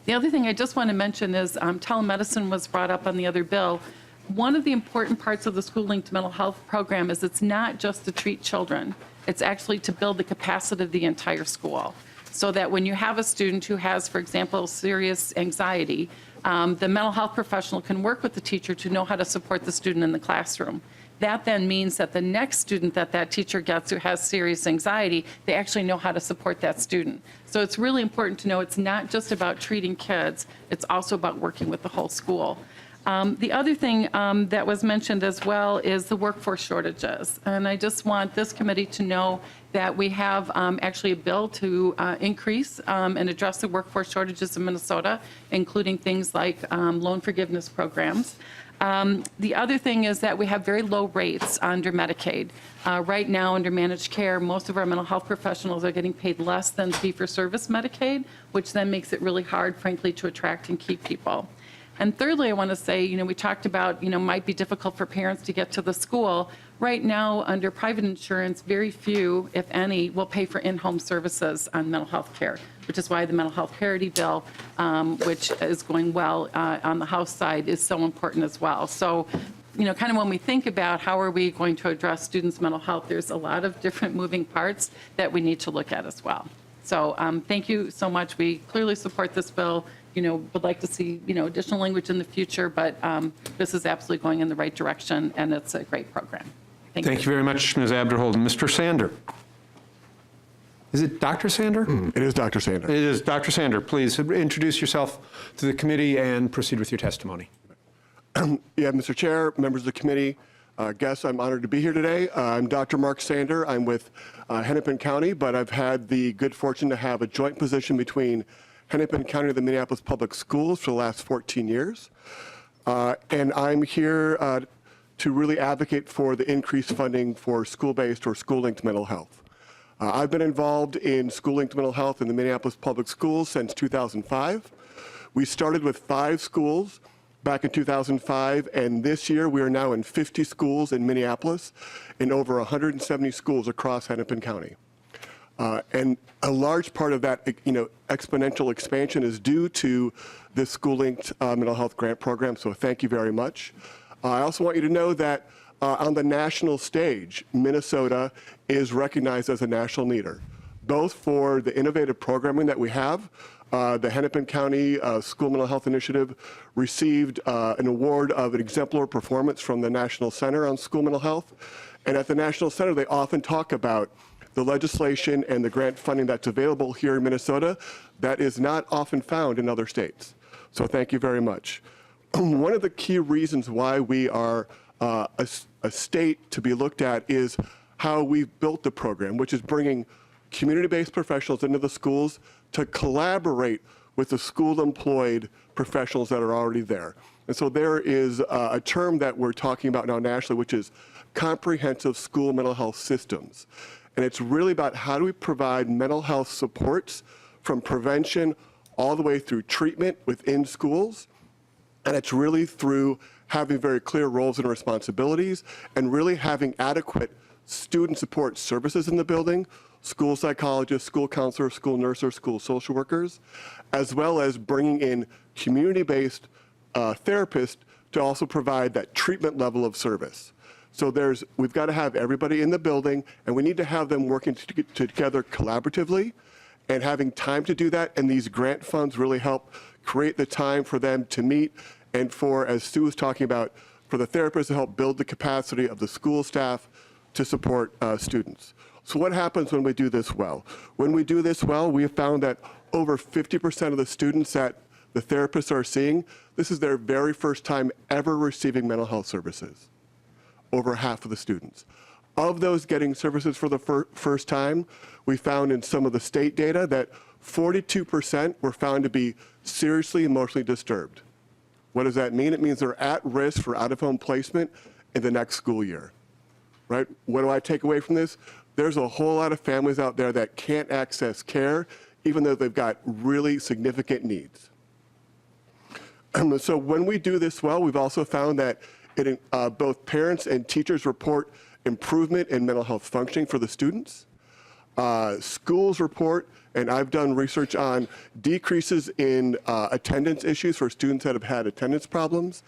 The other thing I just want to mention is telemedicine was brought up on the other bill. One of the important parts of the schooling to mental health program is it's not just to treat children. It's actually to build the capacity of the entire school, so that when you have a student who has, for example, serious anxiety, The mental health professional can work with the teacher to know how to support the student in the classroom. That then means that the next student that that teacher gets who has serious anxiety, they actually know how to support that student. So it's really important to know it's not just about treating kids, it's also about working with the whole school. The other thing that was mentioned as well is the workforce shortages. And I just want this committee to know that we have actually a bill to increase and address the workforce shortages in Minnesota, including things like loan forgiveness programs. The other thing is that we have very low rates under Medicaid. Right now, under managed care, most of our mental health professionals are getting paid less than fee-for-service Medicaid, which then makes it really hard, frankly, to attract and keep people. And thirdly, I want to say, we talked about, might be difficult for parents to get to the school. Right now, under private insurance, very few, if any, will pay for in-home services on mental health care, which is why the mental health parity bill, which is going well on the House side, is so important as well. So, kind of when we think about how are we going to address students' mental health, there's a lot of different moving parts that we need to look at as well. So thank you so much. We clearly support this bill. Would like to see, additional language in the future, but this is absolutely going in the right direction, and it's a great program. Thank you. Thank you very much, Ms. Abderholden. Mr. Sander. Is it Dr. Sander? It is Dr. Sander. It is Dr. Sander. Please introduce yourself to the committee and proceed with your testimony. Yeah, Mr. Chair, members of the committee, guests, I'm honored to be here today. I'm Dr. Mark Sander. I'm with Hennepin County, but I've had the good fortune to have a joint position between Hennepin County and the Minneapolis Public Schools for the last 14 years. And I'm here to really advocate for the increased funding for school-based or school-linked mental health. I've been involved in school-linked mental health in the Minneapolis Public Schools since 2005. We started with 5 schools back in 2005, and this year we are now in 50 schools in Minneapolis and over 170 schools across Hennepin County. And a large part of that, exponential expansion is due to this school-linked mental health grant program, so thank you very much. I also want you to know that on the national stage, Minnesota is recognized as a national leader, both for the innovative programming that we have. The Hennepin County School Mental Health Initiative received an award of an exemplary performance from the National Center on School Mental Health. And at the National Center, they often talk about the legislation and the grant funding that's available here in Minnesota that is not often found in other states. So thank you very much. One of the key reasons why we are a state to be looked at is how we've built the program, which is bringing community-based professionals into the schools to collaborate with the school-employed professionals that are already there. And so there is a term that we're talking about now nationally, which is comprehensive school mental health systems. And it's really about how do we provide mental health supports from prevention all the way through treatment within schools. And it's really through having very clear roles and responsibilities and really having adequate student support services in the building, school psychologists, school counselors, school nurses, school social workers, as well as bringing in community-based therapists to also provide that treatment level of service. So we've got to have everybody in the building, and we need to have them working together collaboratively and having time to do that. And these grant funds really help create the time for them to meet and for, as Sue was talking about, for the therapists to help build the capacity of the school staff to support students. So what happens when we do this well? When we do this well, we have found that over 50% of the students that the therapists are seeing, this is their very first time ever receiving mental health services. Over half of the students. Of those getting services for the first time, we found in some of the state data that 42% were found to be seriously emotionally disturbed. What does that mean? It means they're at risk for out-of-home placement in the next school year, right? What do I take away from this? There's a whole lot of families out there that can't access care, even though they've got really significant needs. So when we do this well, we've also found that both parents and teachers report improvement in mental health functioning for the students. Schools report, and I've done research on decreases in attendance issues for students that have had attendance problems.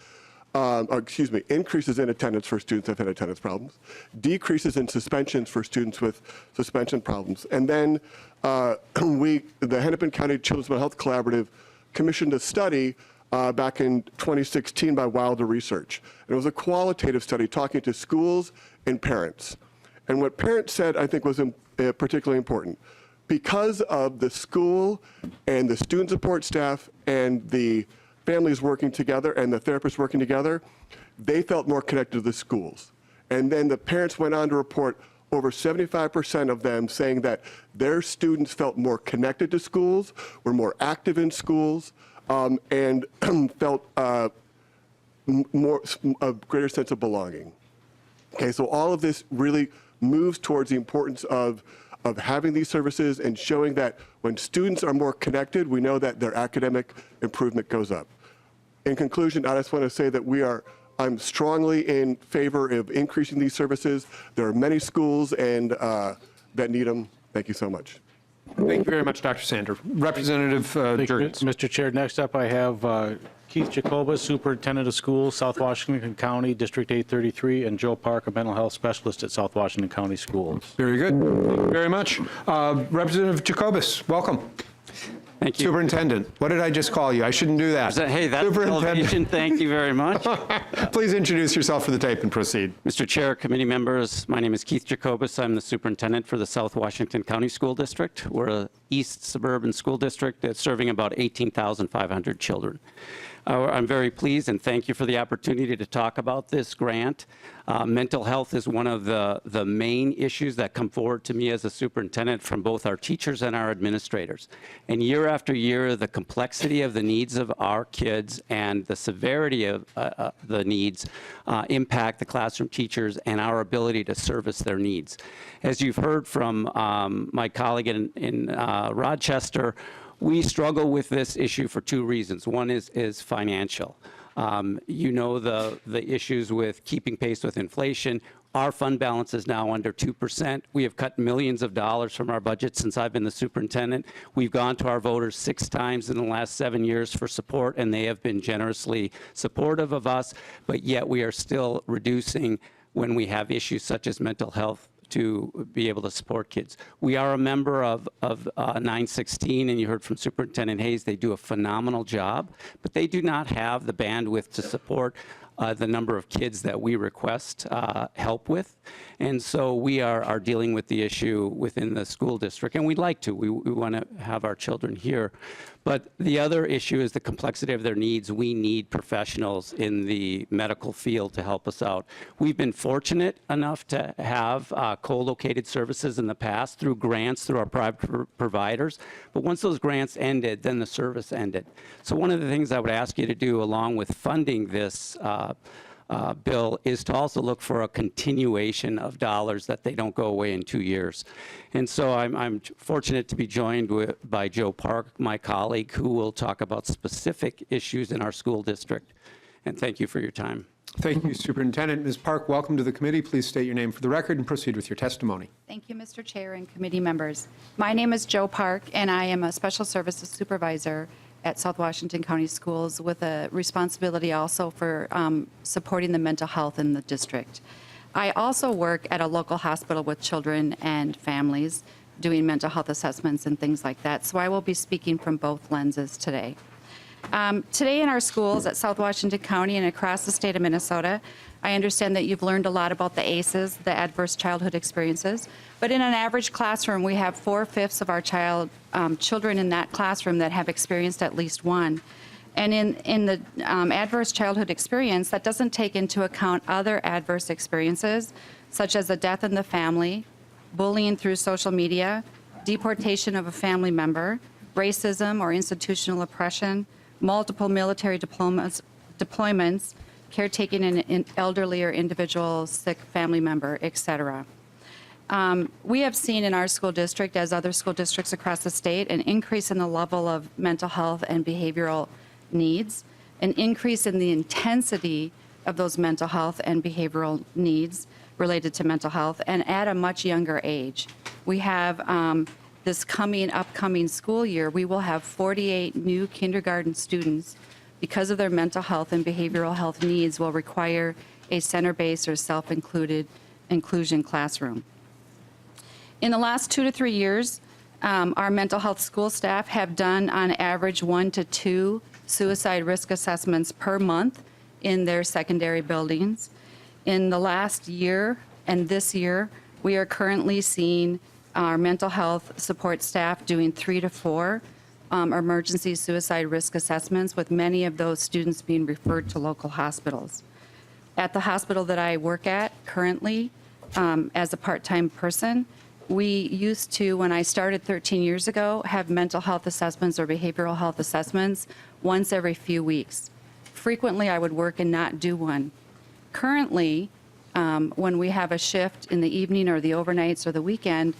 Increases in attendance for students that have had attendance problems. Decreases in suspensions for students with suspension problems. And then the Hennepin County Children's Mental Health Collaborative commissioned a study back in 2016 by Wilder Research. And it was a qualitative study talking to schools and parents. And what parents said, I think, was particularly important. Because of the school and the student support staff and the families working together and the therapists working together, they felt more connected to the schools. And then the parents went on to report over 75% of them saying that their students felt more connected to schools, were more active in schools, and felt a greater sense of belonging. Okay, so all of this really moves towards the importance of having these services and showing that when students are more connected, we know that their academic improvement goes up. In conclusion, I just want to say that I'm strongly in favor of increasing these services. There are many schools that need them. Thank you so much. Thank you very much, Dr. Sander. Representative Jurgens. Mr. Chair, next up I have Keith Jacobus, Superintendent of Schools, South Washington County, District 833, and Joe Park, a mental health specialist at South Washington County Schools. Very good. Thank you very much. Representative Jacobus, welcome. Thank you. Superintendent. What did I just call you? I shouldn't do that. Hey, that's elevation. Thank you very much. Please introduce yourself for the tape and proceed. Mr. Chair, committee members, my name is Keith Jacobus. I'm the superintendent for the South Washington County School District. We're an east suburban school district that's serving about 18,500 children. I'm very pleased and thank you for the opportunity to talk about this grant. Mental health is one of the main issues that come forward to me as a superintendent from both our teachers and our administrators. And year after year, the complexity of the needs of our kids and the severity of the needs impact the classroom teachers and our ability to service their needs. As you've heard from my colleague in Rochester, we struggle with this issue for two reasons. One is financial. You know the issues with keeping pace with inflation. Our fund balance is now under 2%. We have cut millions of dollars from our budget since I've been the superintendent. We've gone to our voters 6 times in the last 7 years for support, and they have been generously supportive of us, but yet we are still reducing when we have issues such as mental health to be able to support kids. We are a member of 916, and you heard from Superintendent Hayes, they do a phenomenal job, but they do not have the bandwidth to support the number of kids that we request help with. And so we are dealing with the issue within the school district, and we'd like to. We want to have our children here. But the other issue is the complexity of their needs. We need professionals in the medical field to help us out. We've been fortunate enough to have co-located services in the past through grants through our private providers. But once those grants ended, then the service ended. So one of the things I would ask you to do along with funding this bill is to also look for a continuation of dollars that they don't go away in 2 years. And so I'm fortunate to be joined by Joe Park, my colleague, who will talk about specific issues in our school district. And thank you for your time. Thank you, Superintendent. Ms. Park, welcome to the committee. Please state your name for the record and proceed with your testimony. Thank you, Mr. Chair and committee members. My name is Joe Park, and I am a Special Services Supervisor at South Washington County Schools with a responsibility also for supporting the mental health in the district. I also work at a local hospital with children and families doing mental health assessments and things like that, so I will be speaking from both lenses today. Today in our schools at South Washington County and across the state of Minnesota, I understand that you've learned a lot about the ACEs, the adverse childhood experiences, but in an average classroom, we have 4/5 of our children in that classroom that have experienced at least one. And in the adverse childhood experience, that doesn't take into account other adverse experiences, such as a death in the family, bullying through social media, deportation of a family member, racism or institutional oppression, multiple military deployments, caretaking an elderly or individual sick family member, etc. We have seen in our school district, as other school districts across the state, an increase in the level of mental health and behavioral needs, an increase in the intensity of those mental health and behavioral needs related to mental health, and at a much younger age. We have this upcoming school year, we will have 48 new kindergarten students because of their mental health and behavioral health needs will require a center-based or self-inclusion classroom. In the last 2 to 3 years, our mental health school staff have done on average 1 to 2 suicide risk assessments per month in their secondary buildings. In the last year and this year, we are currently seeing our mental health support staff doing 3 to 4 emergency suicide risk assessments, with many of those students being referred to local hospitals. At the hospital that I work at currently, as a part-time person, we used to, when I started 13 years ago, have mental health assessments or behavioral health assessments once every few weeks. Frequently, I would work and not do one. Currently, when we have a shift in the evening or the overnights or the weekend,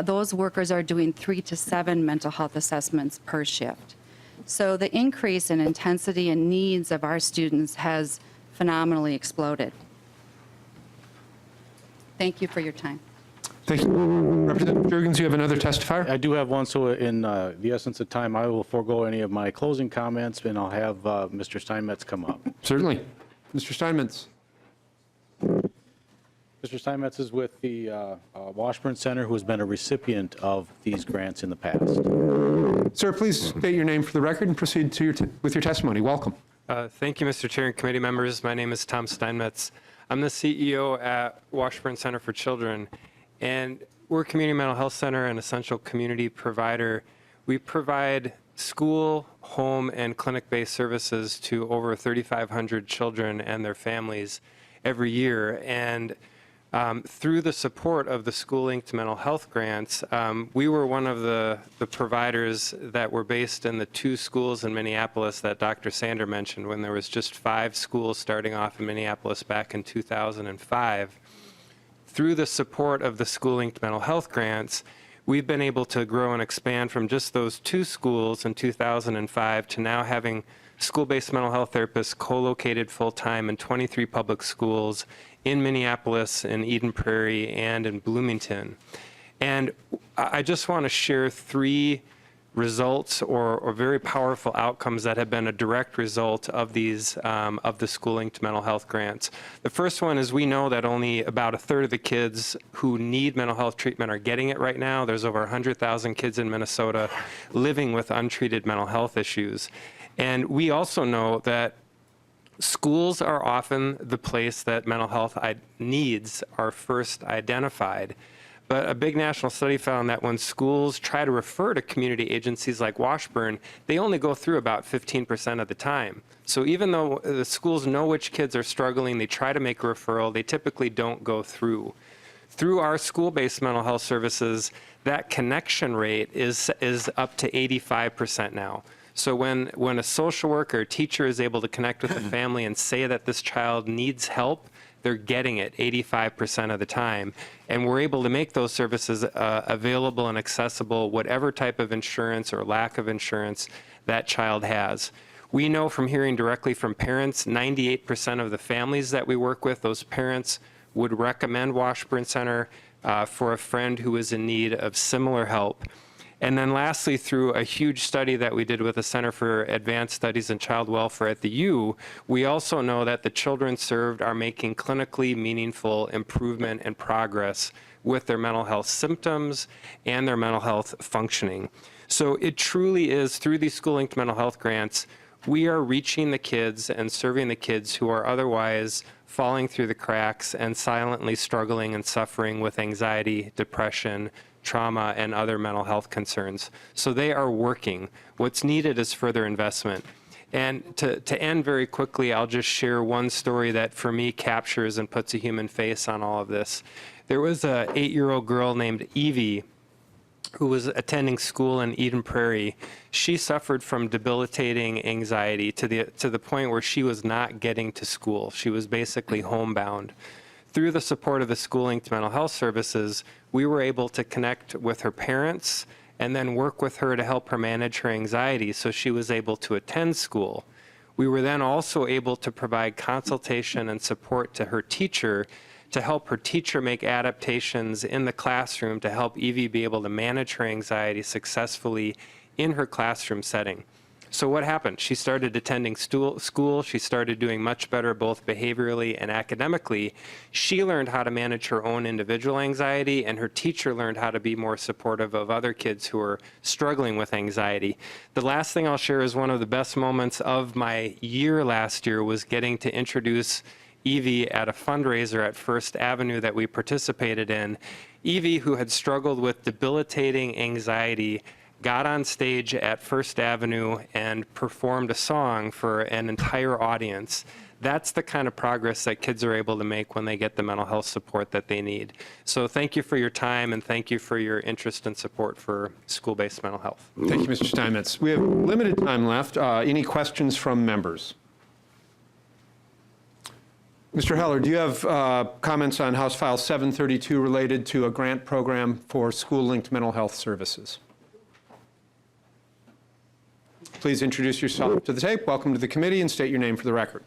those workers are doing 3 to 7 mental health assessments per shift. So the increase in intensity and needs of our students has phenomenally exploded. Thank you for your time. Thank you. Representative Jurgens, you have another testifier? I do have one, so in the essence of time, I will forego any of my closing comments, and I'll have Mr. Steinmetz come up. Certainly. Mr. Steinmetz. Mr. Steinmetz is with the Washburn Center, who has been a recipient of these grants in the past. Sir, please state your name for the record and proceed to with your testimony. Welcome. Thank you, Mr. Chair and committee members. My name is Tom Steinmetz. I'm the CEO at Washburn Center for Children, and we're a community mental health center and essential community provider. We provide school, home, and clinic-based services to over 3,500 children and their families every year. And through the support of the school-linked mental health grants, we were one of the providers that were based in the 2 schools in Minneapolis that Dr. Sander mentioned, when there was just 5 schools starting off in Minneapolis back in 2005. Through the support of the school-linked mental health grants, we've been able to grow and expand from just those 2 schools in 2005 to now having school-based mental health therapists co-located full-time in 23 public schools in Minneapolis, in Eden Prairie, and in Bloomington. And I just want to share 3 results or very powerful outcomes that have been a direct result of these, of the school-linked mental health grants. The first one is we know that only about 1/3 of the kids who need mental health treatment are getting it right now. There's over 100,000 kids in Minnesota living with untreated mental health issues. And we also know that schools are often the place that mental health needs are first identified. But a big national study found that when schools try to refer to community agencies like Washburn, they only go through about 15% of the time. So even though the schools know which kids are struggling, they try to make a referral, they typically don't go through. Through our school-based mental health services, that connection rate is up to 85% now. So when a social worker or teacher is able to connect with the family and say that this child needs help, they're getting it 85% of the time. And we're able to make those services available and accessible, whatever type of insurance or lack of insurance that child has. We know from hearing directly from parents, 98% of the families that we work with, those parents would recommend Washburn Center for a friend who is in need of similar help. And then lastly, through a huge study that we did with the Center for Advanced Studies in Child Welfare at the U, we also know that the children served are making clinically meaningful improvement and progress with their mental health symptoms and their mental health functioning. So it truly is, through these school-linked mental health grants, we are reaching the kids and serving the kids who are otherwise falling through the cracks and silently struggling and suffering with anxiety, depression, trauma, and other mental health concerns. So they are working. What's needed is further investment. And to end very quickly, I'll just share one story that for me captures and puts a human face on all of this. There was a 8-year-old girl named Evie who was attending school in Eden Prairie. She suffered from debilitating anxiety to the point where she was not getting to school. She was basically homebound. Through the support of the school-linked mental health services, we were able to connect with her parents and then work with her to help her manage her anxiety so she was able to attend school. We were then also able to provide consultation and support to her teacher to help her teacher make adaptations in the classroom to help Evie be able to manage her anxiety successfully in her classroom setting. So what happened? She started attending school. She started doing much better both behaviorally and academically. She learned how to manage her own individual anxiety, and her teacher learned how to be more supportive of other kids who are struggling with anxiety. The last thing I'll share is one of the best moments of my year last year was getting to introduce Evie at a fundraiser at First Avenue that we participated in. Evie, who had struggled with debilitating anxiety, got on stage at First Avenue and performed a song for an entire audience. That's the kind of progress that kids are able to make when they get the mental health support that they need. So thank you for your time, and thank you for your interest and support for school-based mental health. Thank you, Mr. Steinmetz. We have limited time left. Any questions from members? Mr. Heller, do you have comments on House File 732 related to a grant program for school-linked mental health services? Please introduce yourself to the tape. Welcome to the committee, and state your name for the record.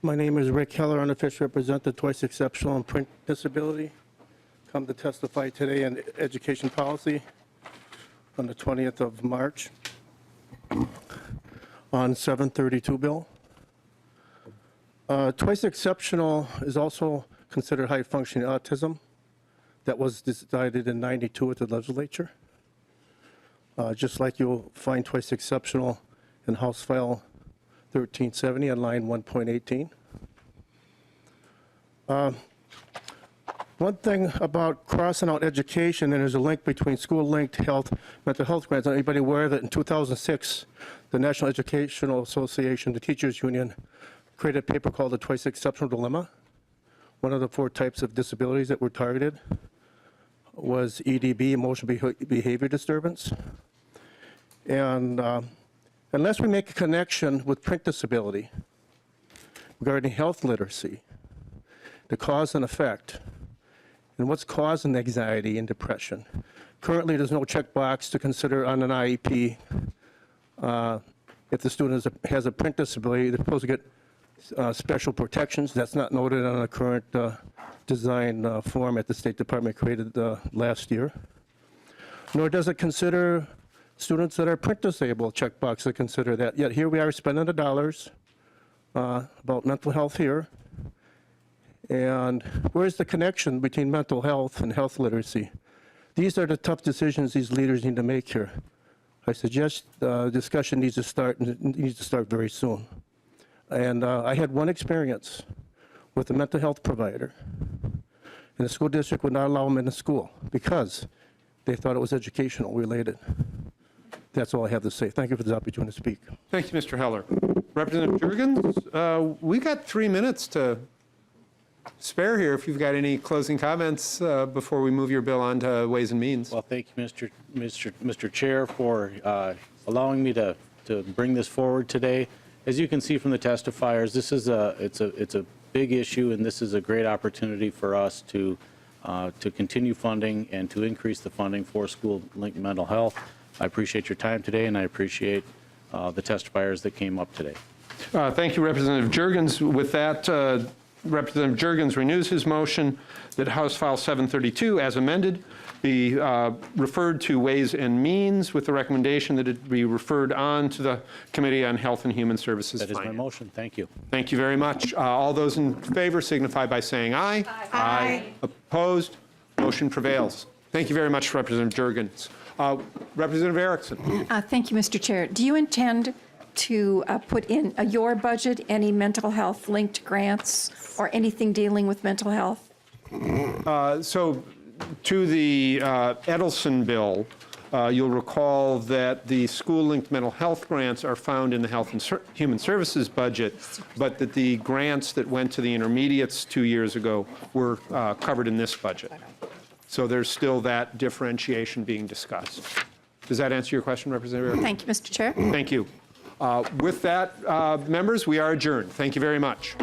My name is Rick Heller. I'm the official representative, twice exceptional and print disability. Come to testify today on education policy on the 20th of March on 732 bill. Twice exceptional is also considered high functioning autism. That was decided in '92 at the legislature. Just like you'll find twice exceptional in House File 1370 on line 1.18. One thing about crossing out education, and there's a link between school-linked health, mental health grants. Anybody aware that in 2006, the National Educational Association, the Teachers Union, created a paper called the Twice Exceptional Dilemma? One of the 4 types of disabilities that were targeted was EDB, emotional behavior disturbance. And unless we make a connection with print disability regarding health literacy, the cause and effect, and what's causing anxiety and depression. Currently, there's no checkbox to consider on an IEP. If the student has a print disability, they're supposed to get special protections. That's not noted on the current design form at the State Department created last year. Nor does it consider students that are print disabled, checkbox to consider that. Yet here we are spending the dollars about mental health here. And where's the connection between mental health and health literacy? These are the tough decisions these leaders need to make here. I suggest discussion needs to start very soon. And I had one experience with a mental health provider, and the school district would not allow them in the school because they thought it was educational related. That's all I have to say. Thank you for this opportunity to speak. Thank you, Mr. Heller. Representative Jurgens, we got 3 minutes to spare here if you've got any closing comments before we move your bill on to Ways and Means. Well, thank you, Mr. Chair, for allowing me to bring this forward today. As you can see from the testifiers, this is it's a big issue, and this is a great opportunity for us to continue funding and to increase the funding for school-linked mental health. I appreciate your time today, and I appreciate the testifiers that came up today. Thank you, Representative Jurgens. With that, Representative Jurgens renews his motion that House File 732, as amended, be referred to Ways and Means with the recommendation that it be referred on to the Committee on Health and Human Services. That is my motion. Thank you. Thank you very much. All those in favor signify by saying aye. Aye. Aye. Opposed? Motion prevails. Thank you very much, Representative Jurgens. Representative Erickson. Thank you, Mr. Chair. Do you intend to put in your budget any mental health linked grants or anything dealing with mental health? So to the Edelson bill, you'll recall that the school-linked mental health grants are found in the Health and Human Services budget, but that the grants that went to the intermediates 2 years ago were covered in this budget. So there's still that differentiation being discussed. Does that answer your question, Representative Erickson? Thank you, Mr. Chair. Thank you. With that, members, we are adjourned. Thank you very much.